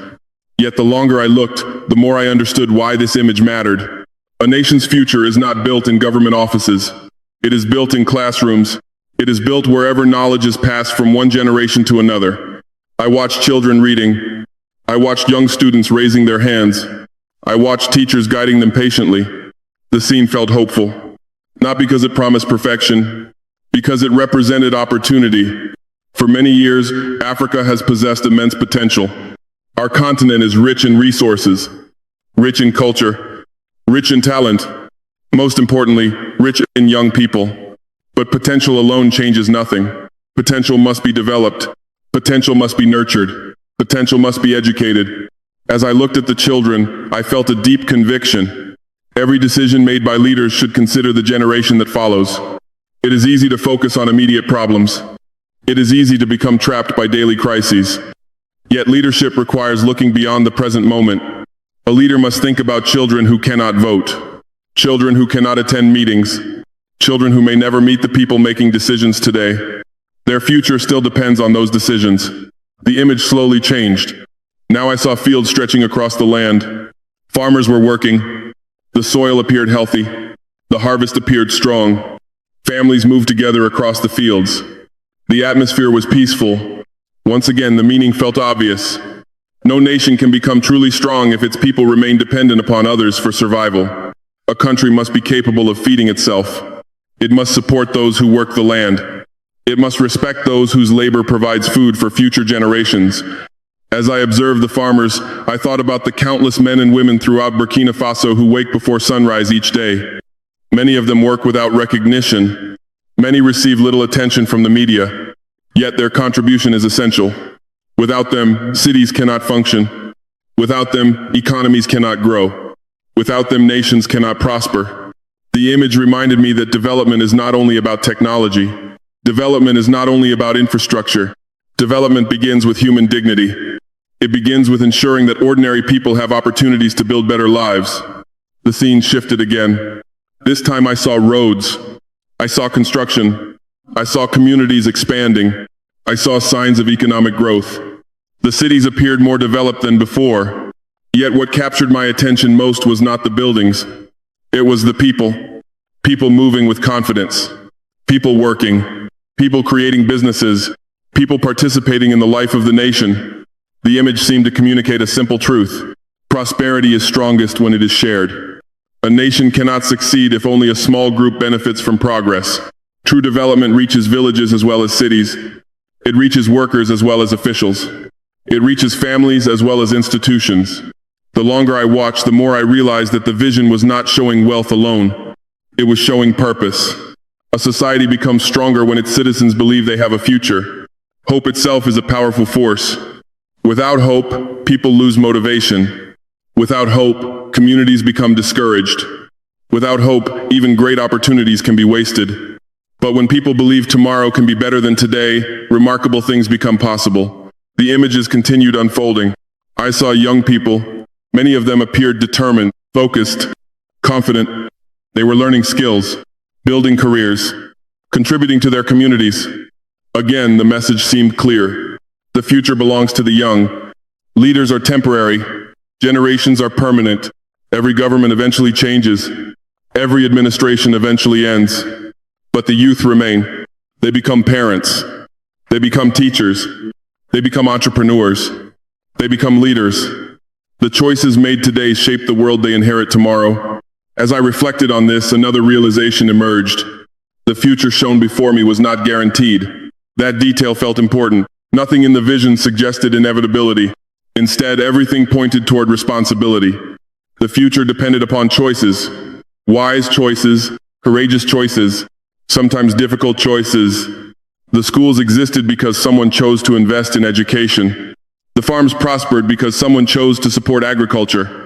Yet the longer I looked, the more I understood why this image mattered. A nation's future is not built in government offices. It is built in classrooms. It is built wherever knowledge is passed from one generation to another. I watched children reading. I watched young students raising their hands. I watched teachers guiding them patiently. The scene felt hopeful. Not because it promised perfection, because it represented opportunity. For many years, Africa has possessed immense potential. Our continent is rich in resources, rich in culture, rich in talent, most importantly, rich in young people. But potential alone changes nothing. Potential must be developed. Potential must be nurtured. Potential must be educated. As I looked at the children, I felt a deep conviction. Every decision made by leaders should consider the generation that follows. It is easy to focus on immediate problems. It is easy to become trapped by daily crises. Yet leadership requires looking beyond the present moment. A leader must think about children who cannot vote, children who cannot attend meetings, children who may never meet the people making decisions today. Their future still depends on those decisions. The image slowly changed. Now I saw fields stretching across the land. Farmers were working. The soil appeared healthy. The harvest appeared strong. Families moved together across the fields. The atmosphere was peaceful. Once again, the meaning felt obvious. No nation can become truly strong if its people remain dependent upon others for survival. A country must be capable of feeding itself. It must support those who work the land. It must respect those whose labor provides food for future generations. As I observed the farmers, I thought about the countless men and women throughout Burkina Faso who wake before sunrise each day. Many of them work without recognition. Many receive little attention from the media. Yet their contribution is essential. Without them, cities cannot function. Without them, economies cannot grow. Without them, nations cannot prosper. The image reminded me that development is not only about technology. Development is not only about infrastructure. Development begins with human dignity. It begins with ensuring that ordinary people have opportunities to build better lives. The scene shifted again. This time I saw roads. I saw construction. I saw communities expanding. I saw signs of economic growth. The cities appeared more developed than before. Yet what captured my attention most was not the buildings. It was the people. People moving with confidence. People working. People creating businesses. People participating in the life of the nation. The image seemed to communicate a simple truth. Prosperity is strongest when it is shared. A nation cannot succeed if only a small group benefits from progress. True development reaches villages as well as cities. It reaches workers as well as officials. It reaches families as well as institutions. The longer I watched, the more I realized that the vision was not showing wealth alone. It was showing purpose. A society becomes stronger when its citizens believe they have a future. Hope itself is a powerful force. Without hope, people lose motivation. Without hope, communities become discouraged. Without hope, even great opportunities can be wasted. But when people believe tomorrow can be better than today, remarkable things become possible. The images continued unfolding. I saw young people. Many of them appeared determined, focused, confident. They were learning skills, building careers, contributing to their communities. Again, the message seemed clear. The future belongs to the young. Leaders are temporary. Generations are permanent. Every government eventually changes. Every administration eventually ends. But the youth remain. They become parents. They become teachers. They become entrepreneurs. They become leaders. The choices made today shape the world they inherit tomorrow. As I reflected on this, another realization emerged. The future shown before me was not guaranteed. That detail felt important. Nothing in the vision suggested inevitability. Instead, everything pointed toward responsibility. The future depended upon choices. Wise choices, courageous choices, sometimes difficult choices. The schools existed because someone chose to invest in education. The farms prospered because someone chose to support agriculture.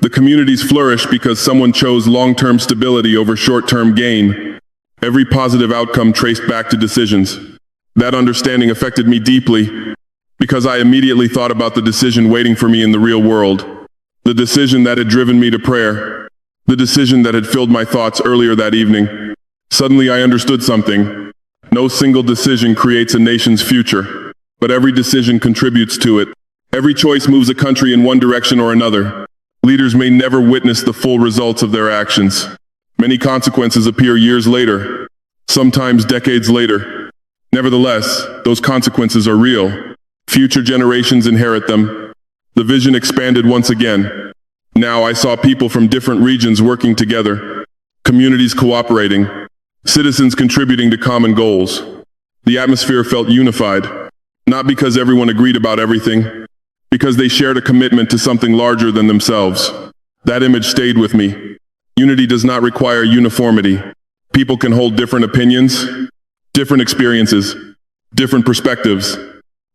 The communities flourished because someone chose long-term stability over short-term gain. Every positive outcome traced back to decisions. That understanding affected me deeply because I immediately thought about the decision waiting for me in the real world. The decision that had driven me to prayer. The decision that had filled my thoughts earlier that evening. Suddenly I understood something. No single decision creates a nation's future, but every decision contributes to it. Every choice moves a country in one direction or another. Leaders may never witness the full results of their actions. Many consequences appear years later, sometimes decades later. Nevertheless, those consequences are real. Future generations inherit them. The vision expanded once again. Now I saw people from different regions working together, communities cooperating, citizens contributing to common goals. The atmosphere felt unified, not because everyone agreed about everything, because they shared a commitment to something larger than themselves. That image stayed with me. Unity does not require uniformity. People can hold different opinions, different experiences, different perspectives.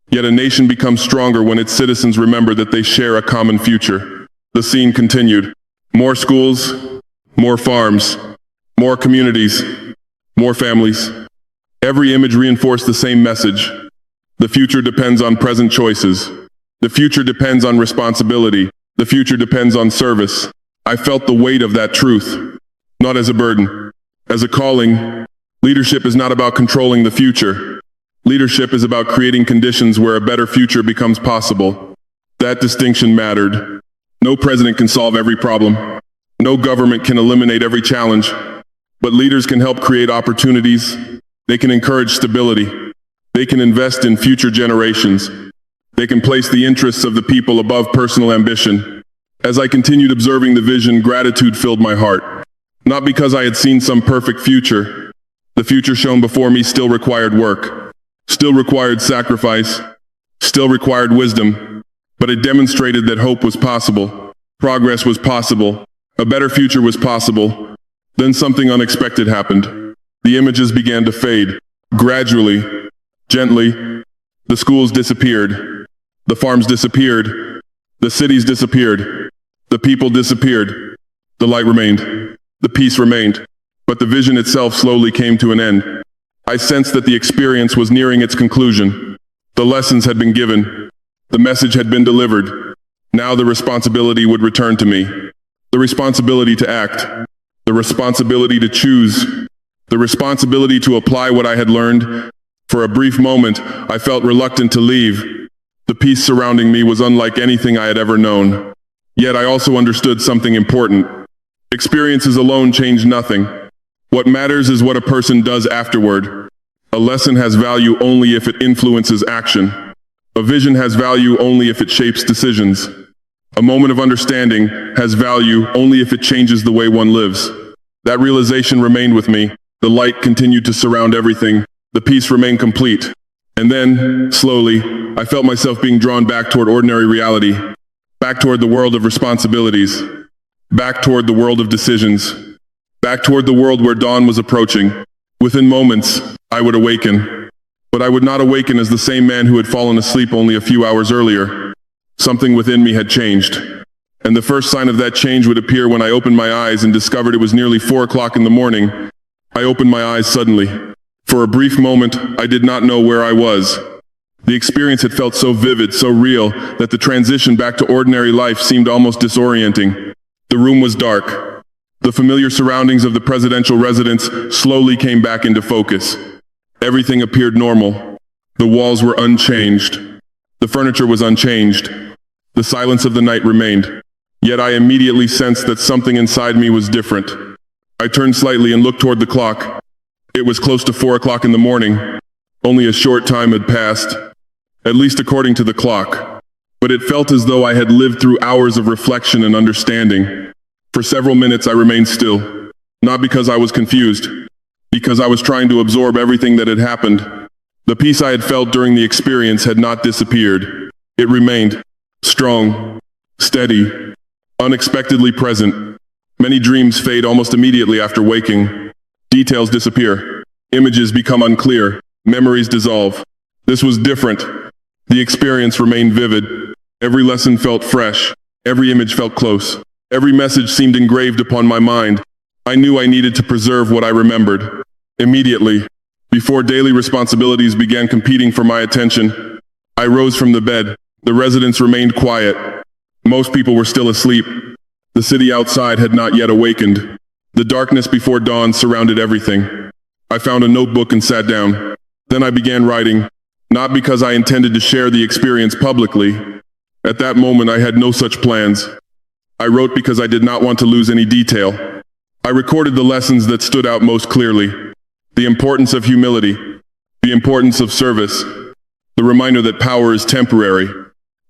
Yet a nation becomes stronger when its citizens remember that they share a common future. The scene continued. More schools, more farms, more communities, more families. Every image reinforced the same message. The future depends on present choices. The future depends on responsibility. The future depends on service. I felt the weight of that truth, not as a burden, as a calling. Leadership is not about controlling the future. Leadership is about creating conditions where a better future becomes possible. That distinction mattered. No president can solve every problem. No government can eliminate every challenge. But leaders can help create opportunities. They can encourage stability. They can invest in future generations. They can place the interests of the people above personal ambition. As I continued observing the vision, gratitude filled my heart. Not because I had seen some perfect future. The future shown before me still required work, still required sacrifice, still required wisdom. But it demonstrated that hope was possible. Progress was possible. A better future was possible. Then something unexpected happened. The images began to fade. Gradually, gently, the schools disappeared. The farms disappeared. The cities disappeared. The people disappeared. The light remained. The peace remained. But the vision itself slowly came to an end. I sensed that the experience was nearing its conclusion. The lessons had been given. The message had been delivered. Now the responsibility would return to me. The responsibility to act. The responsibility to choose. The responsibility to apply what I had learned. For a brief moment, I felt reluctant to leave. The peace surrounding me was unlike anything I had ever known. Yet I also understood something important. Experiences alone change nothing. What matters is what a person does afterward. A lesson has value only if it influences action. A vision has value only if it shapes decisions. A moment of understanding has value only if it changes the way one lives. That realization remained with me. The light continued to surround everything. The peace remained complete. And then, slowly, I felt myself being drawn back toward ordinary reality, back toward the world of responsibilities, back toward the world of decisions, back toward the world where dawn was approaching. Within moments, I would awaken. But I would not awaken as the same man who had fallen asleep only a few hours earlier. Something within me had changed. And the first sign of that change would appear when I opened my eyes and discovered it was nearly 4 o'clock in the morning. I opened my eyes suddenly. For a brief moment, I did not know where I was. The experience had felt so vivid, so real, that the transition back to ordinary life seemed almost disorienting. The room was dark. The familiar surroundings of the presidential residence slowly came back into focus. Everything appeared normal. The walls were unchanged. The furniture was unchanged. The silence of the night remained. Yet I immediately sensed that something inside me was different. I turned slightly and looked toward the clock. It was close to 4 o'clock in the morning. Only a short time had passed, at least according to the clock. But it felt as though I had lived through hours of reflection and understanding. For several minutes I remained still, not because I was confused, because I was trying to absorb everything that had happened. The peace I had felt during the experience had not disappeared. It remained strong, steady, unexpectedly present. Many dreams fade almost immediately after waking. Details disappear. Images become unclear. Memories dissolve. This was different. The experience remained vivid. Every lesson felt fresh. Every image felt close. Every message seemed engraved upon my mind. I knew I needed to preserve what I remembered. Immediately, before daily responsibilities began competing for my attention, I rose from the bed. The residence remained quiet. Most people were still asleep. The city outside had not yet awakened. The darkness before dawn surrounded everything. I found a notebook and sat down. Then I began writing, not because I intended to share the experience publicly. At that moment, I had no such plans. I wrote because I did not want to lose any detail. I recorded the lessons that stood out most clearly. The importance of humility, the importance of service, the reminder that power is temporary,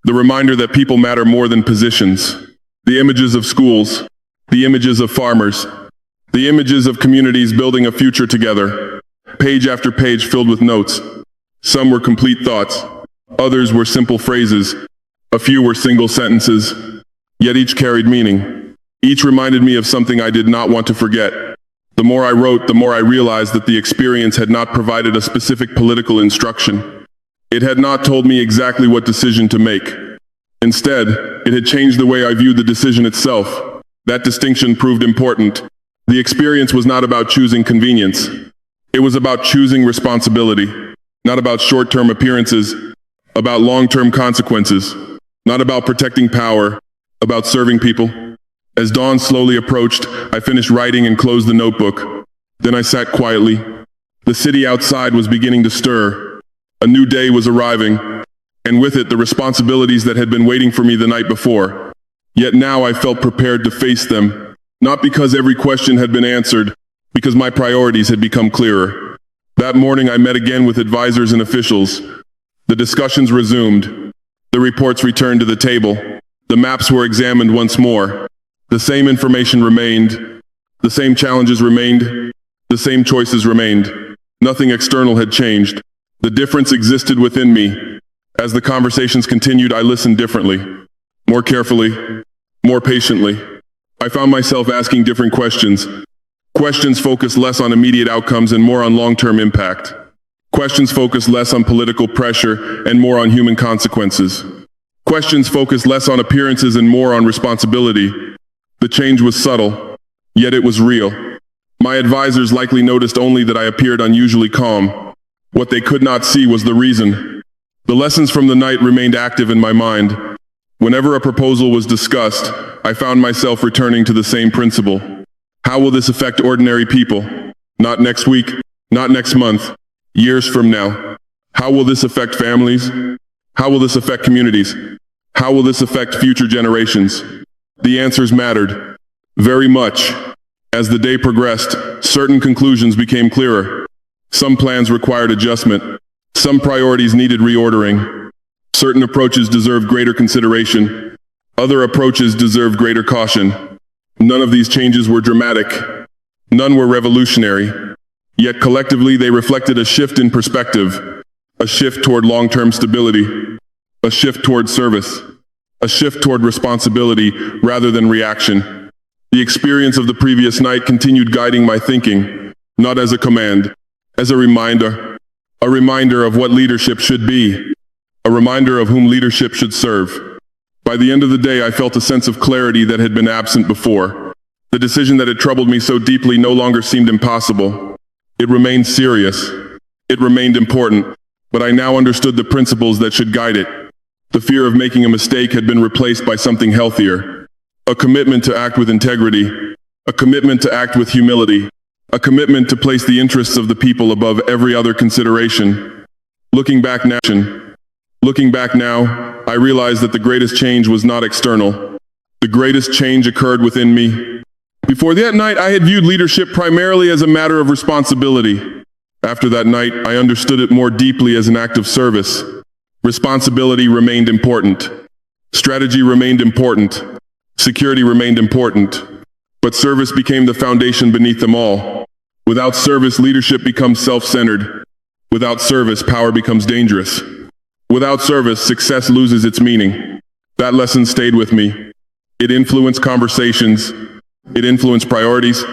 the reminder that people matter more than positions, the images of schools, the images of farmers, the images of communities building a future together. Page after page filled with notes. Some were complete thoughts, others were simple phrases, a few were single sentences, yet each carried meaning. Each reminded me of something I did not want to forget. The more I wrote, the more I realized that the experience had not provided a specific political instruction. It had not told me exactly what decision to make. Instead, it had changed the way I viewed the decision itself. That distinction proved important. The experience was not about choosing convenience. It was about choosing responsibility, not about short-term appearances, about long-term consequences, not about protecting power, about serving people. As dawn slowly approached, I finished writing and closed the notebook. Then I sat quietly. The city outside was beginning to stir. A new day was arriving, and with it the responsibilities that had been waiting for me the night before. Yet now I felt prepared to face them, not because every question had been answered, because my priorities had become clearer. That morning I met again with advisors and officials. The discussions resumed. The reports returned to the table. The maps were examined once more. The same information remained. The same challenges remained. The same choices remained. Nothing external had changed. The difference existed within me. As the conversations continued, I listened differently, more carefully, more patiently. I found myself asking different questions. Questions focused less on immediate outcomes and more on long-term impact. Questions focused less on political pressure and more on human consequences. Questions focused less on appearances and more on responsibility. The change was subtle, yet it was real. My advisors likely noticed only that I appeared unusually calm. What they could not see was the reason. The lessons from the night remained active in my mind. Whenever a proposal was discussed, I found myself returning to the same principle. How will this affect ordinary people? Not next week, not next month, years from now. How will this affect families? How will this affect communities? How will this affect future generations? The answers mattered very much. As the day progressed, certain conclusions became clearer. Some plans required adjustment. Some priorities needed reordering. Certain approaches deserved greater consideration. Other approaches deserved greater caution. None of these changes were dramatic. None were revolutionary. Yet collectively they reflected a shift in perspective, a shift toward long-term stability, a shift toward service, a shift toward responsibility rather than reaction. The experience of the previous night continued guiding my thinking, not as a command, as a reminder of what leadership should be, a reminder of whom leadership should serve. By the end of the day, I felt a sense of clarity that had been absent before. The decision that had troubled me so deeply no longer seemed impossible. It remained serious. It remained important, but I now understood the principles that should guide it. The fear of making a mistake had been replaced by something healthier, a commitment to act with integrity, a commitment to act with humility, a commitment to place the interests of the people above every other consideration. Looking back now, I realize that the greatest change was not external. The greatest change occurred within me. Before that night, I had viewed leadership primarily as a matter of responsibility. After that night, I understood it more deeply as an act of service. Responsibility remained important. Strategy remained important. Security remained important. But service became the foundation beneath them all. Without service, leadership becomes self-centered. Without service, power becomes dangerous. Without service, success loses its meaning. That lesson stayed with me. It influenced conversations. It influenced priorities.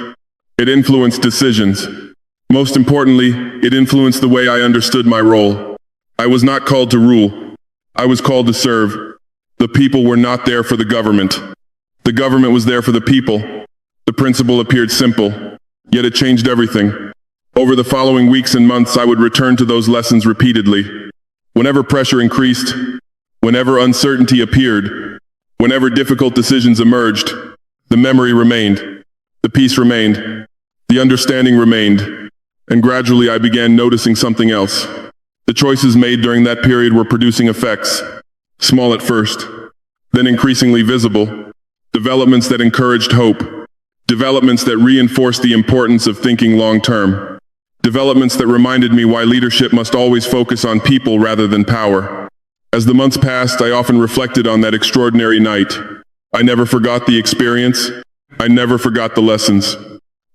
It influenced decisions. Most importantly, it influenced the way I understood my role. I was not called to rule. I was called to serve. The people were not there for the government. The government was there for the people. The principle appeared simple, yet it changed everything. Over the following weeks and months, I would return to those lessons repeatedly. Whenever pressure increased, whenever uncertainty appeared, whenever difficult decisions emerged, the memory remained, the peace remained, the understanding remained, and gradually I began noticing something else. The choices made during that period were producing effects, small at first, then increasingly visible, developments that encouraged hope, developments that reinforced the importance of thinking long-term, developments that reminded me why leadership must always focus on people rather than power. As the months passed, I often reflected on that extraordinary night. I never forgot the experience. I never forgot the lessons.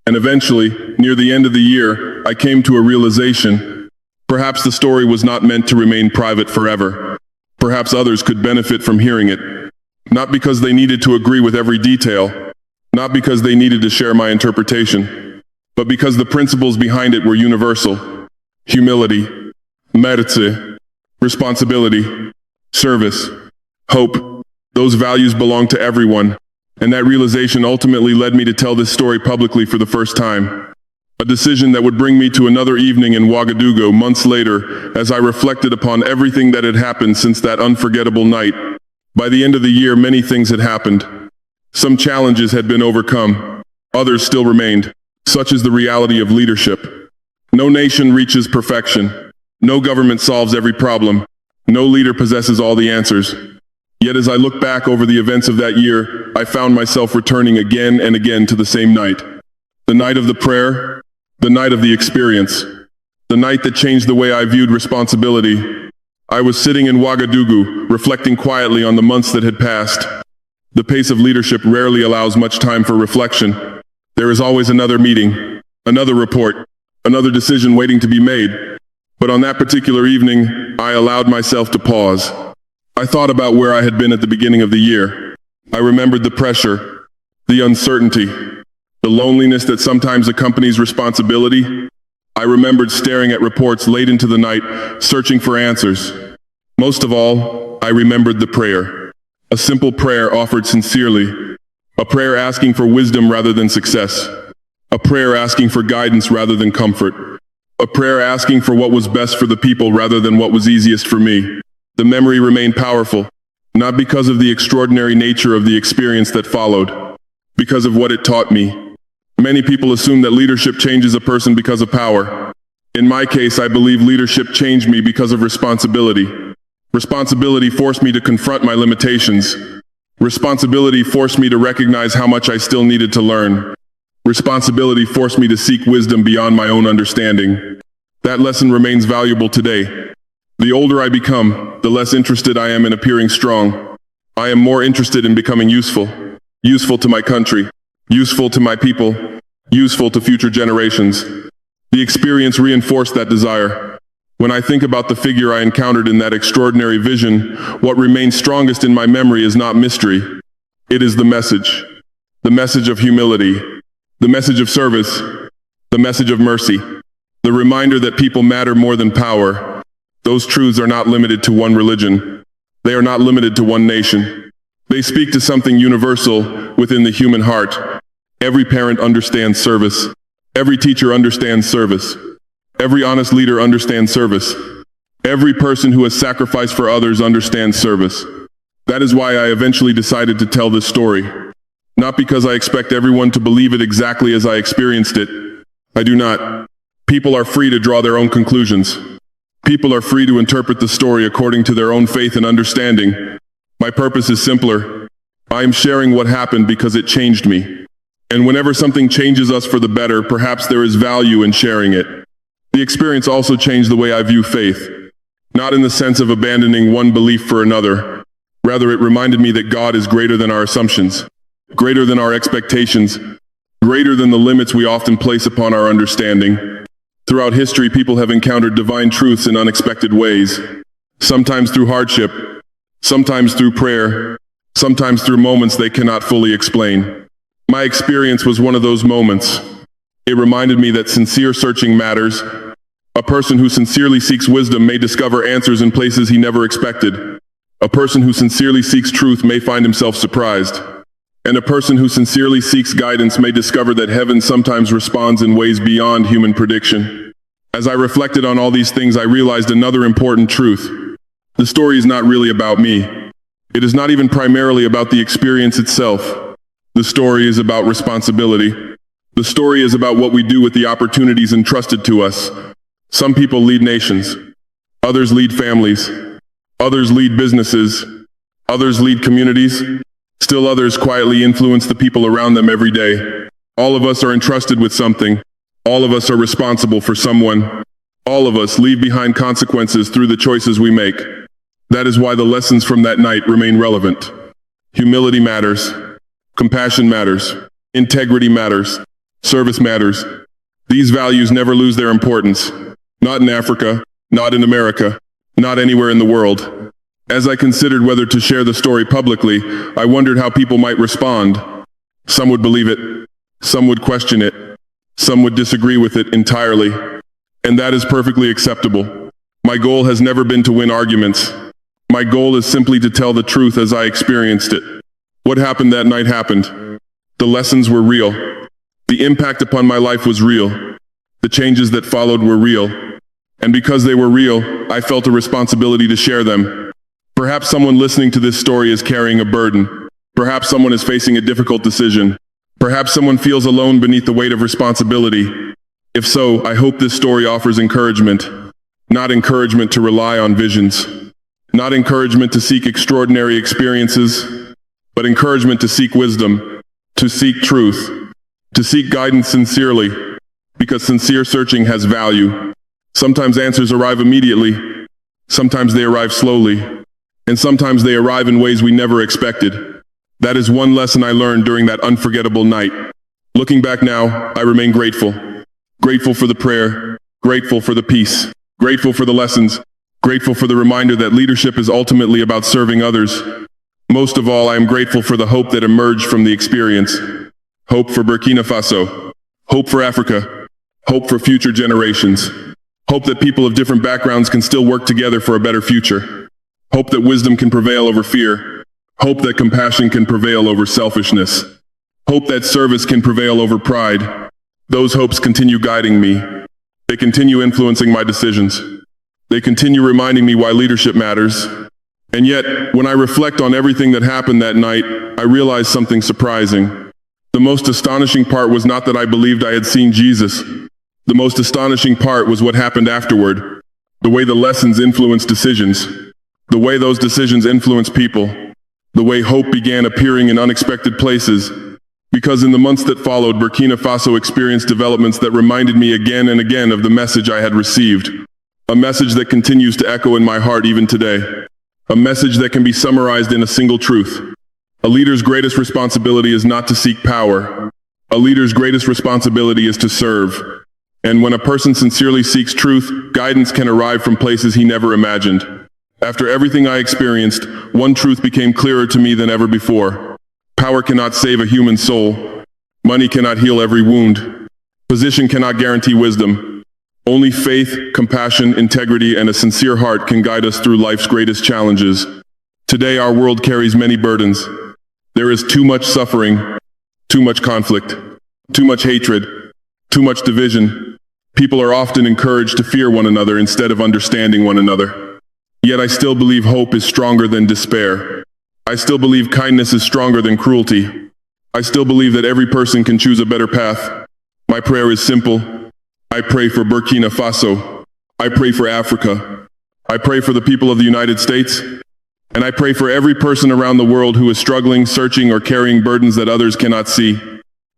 And eventually, near the end of the year, I came to a realization. Perhaps the story was not meant to remain private forever. Perhaps others could benefit from hearing it. Not because they needed to agree with every detail, not because they needed to share my interpretation, but because the principles behind it were universal. Humility, mercy, responsibility, service, hope. Those values belong to everyone, and that realization ultimately led me to tell this story publicly for the first time. A decision that would bring me to another evening in Ouagadougou months later as I reflected upon everything that had happened since that unforgettable night. By the end of the year, many things had happened. Some challenges had been overcome. Others still remained. Such is the reality of leadership. No nation reaches perfection. No government solves every problem. No leader possesses all the answers. Yet as I look back over the events of that year, I found myself returning again and again to the same night. The night of the prayer, the night of the experience, the night that changed the way I viewed responsibility. I was sitting in Ouagadougou, reflecting quietly on the months that had passed. The pace of leadership rarely allows much time for reflection. There is always another meeting, another report, another decision waiting to be made. But on that particular evening, I allowed myself to pause. I thought about where I had been at the beginning of the year. I remembered the pressure, the uncertainty, the loneliness that sometimes accompanies responsibility. I remembered staring at reports late into the night, searching for answers. Most of all, I remembered the prayer. A simple prayer offered sincerely. A prayer asking for wisdom rather than success. A prayer asking for guidance rather than comfort. A prayer asking for what was best for the people rather than what was easiest for me. The memory remained powerful, not because of the extraordinary nature of the experience that followed, because of what it taught me. Many people assume that leadership changes a person because of power. In my case, I believe leadership changed me because of responsibility. Responsibility forced me to confront my limitations. Responsibility forced me to recognize how much I still needed to learn. Responsibility forced me to seek wisdom beyond my own understanding. That lesson remains valuable today. The older I become, the less interested I am in appearing strong. I am more interested in becoming useful. Useful to my country. Useful to my people. Useful to future generations. The experience reinforced that desire. When I think about the figure I encountered in that extraordinary vision, what remains strongest in my memory is not mystery. It is the message. The message of humility. The message of service. The message of mercy. The reminder that people matter more than power. Those truths are not limited to one religion. They are not limited to one nation. They speak to something universal within the human heart. Every parent understands service. Every teacher understands service. Every honest leader understands service. Every person who has sacrificed for others understands service. That is why I eventually decided to tell this story. Not because I expect everyone to believe it exactly as I experienced it. I do not. People are free to draw their own conclusions. People are free to interpret the story according to their own faith and understanding. My purpose is simpler. I am sharing what happened because it changed me. And whenever something changes us for the better, perhaps there is value in sharing it. The experience also changed the way I view faith. Not in the sense of abandoning one belief for another. Rather, it reminded me that God is greater than our assumptions, greater than our expectations, greater than the limits we often place upon our understanding. Throughout history, people have encountered divine truths in unexpected ways, sometimes through hardship, sometimes through prayer, sometimes through moments they cannot fully explain. My experience was one of those moments. It reminded me that sincere searching matters. A person who sincerely seeks wisdom may discover answers in places he never expected. A person who sincerely seeks truth may find himself surprised. And a person who sincerely seeks guidance may discover that heaven sometimes responds in ways beyond human prediction. As I reflected on all these things, I realized another important truth. The story is not really about me. It is not even primarily about the experience itself. The story is about responsibility. The story is about what we do with the opportunities entrusted to us. Some people lead nations. Others lead families. Others lead businesses. Others lead communities. Still others quietly influence the people around them every day. All of us are entrusted with something. All of us are responsible for someone. All of us leave behind consequences through the choices we make. That is why the lessons from that night remain relevant. Humility matters. Compassion matters. Integrity matters. Service matters. These values never lose their importance. Not in Africa, not in America, not anywhere in the world. As I considered whether to share the story publicly, I wondered how people might respond. Some would believe it. Some would question it. Some would disagree with it entirely. And that is perfectly acceptable. My goal has never been to win arguments. My goal is simply to tell the truth as I experienced it. What happened that night happened. The lessons were real. The impact upon my life was real. The changes that followed were real. And because they were real, I felt a responsibility to share them. Perhaps someone listening to this story is carrying a burden. Perhaps someone is facing a difficult decision. Perhaps someone feels alone beneath the weight of responsibility. If so, I hope this story offers encouragement. Not encouragement to rely on visions. Not encouragement to seek extraordinary experiences, but encouragement to seek wisdom, to seek truth, to seek guidance sincerely, because sincere searching has value. Sometimes answers arrive immediately. Sometimes they arrive slowly. And sometimes they arrive in ways we never expected. That is one lesson I learned during that unforgettable night. Looking back now, I remain grateful. Grateful for the prayer, grateful for the peace, grateful for the lessons, grateful for the reminder that leadership is ultimately about serving others. Most of all, I am grateful for the hope that emerged from the experience. Hope for Burkina Faso. Hope for Africa. Hope for future generations. Hope that people of different backgrounds can still work together for a better future. Hope that wisdom can prevail over fear. Hope that compassion can prevail over selfishness. Hope that service can prevail over pride. Those hopes continue guiding me. They continue influencing my decisions. They continue reminding me why leadership matters. And yet, when I reflect on everything that happened that night, I realize something surprising. The most astonishing part was not that I believed I had seen Jesus. The most astonishing part was what happened afterward. The way the lessons influenced decisions. The way those decisions influence people. The way hope began appearing in unexpected places. Because in the months that followed, Burkina Faso experienced developments that reminded me again and again of the message I had received. A message that continues to echo in my heart even today. A message that can be summarized in a single truth. A leader's greatest responsibility is not to seek power. A leader's greatest responsibility is to serve. And when a person sincerely seeks truth, guidance can arrive from places he never imagined. After everything I experienced, one truth became clearer to me than ever before. Power cannot save a human soul. Money cannot heal every wound. Position cannot guarantee wisdom. Only faith, compassion, integrity, and a sincere heart can guide us through life's greatest challenges. Today, our world carries many burdens. There is too much suffering, too much conflict, too much hatred, too much division. People are often encouraged to fear one another instead of understanding one another. Yet I still believe hope is stronger than despair. I still believe kindness is stronger than cruelty. I still believe that every person can choose a better path. My prayer is simple. I pray for Burkina Faso. I pray for Africa. I pray for the people of the United States. And I pray for every person around the world who is struggling, searching, or carrying burdens that others cannot see.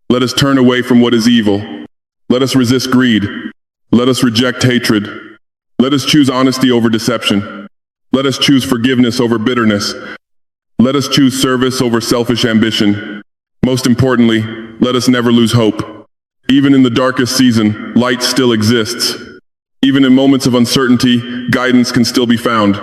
Let us turn away from what is evil. Let us resist greed. Let us reject hatred. Let us choose honesty over deception. Let us choose forgiveness over bitterness. Let us choose service over selfish ambition. Most importantly, let us never lose hope. Even in the darkest season, light still exists. Even in moments of uncertainty, guidance can still be found.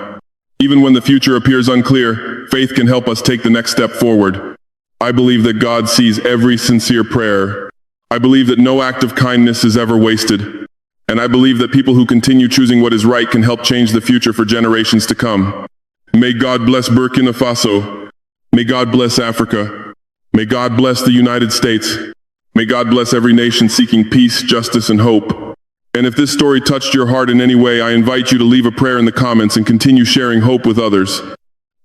Even when the future appears unclear, faith can help us take the next step forward. I believe that God sees every sincere prayer. I believe that no act of kindness is ever wasted. And I believe that people who continue choosing what is right can help change the future for generations to come. May God bless Burkina Faso. May God bless Africa. May God bless the United States. May God bless every nation seeking peace, justice, and hope. And if this story touched your heart in any way, I invite you to leave a prayer in the comments and continue sharing hope with others.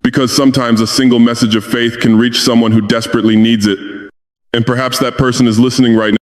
Because sometimes a single message of faith can reach someone who desperately needs it. And perhaps that person is listening right now.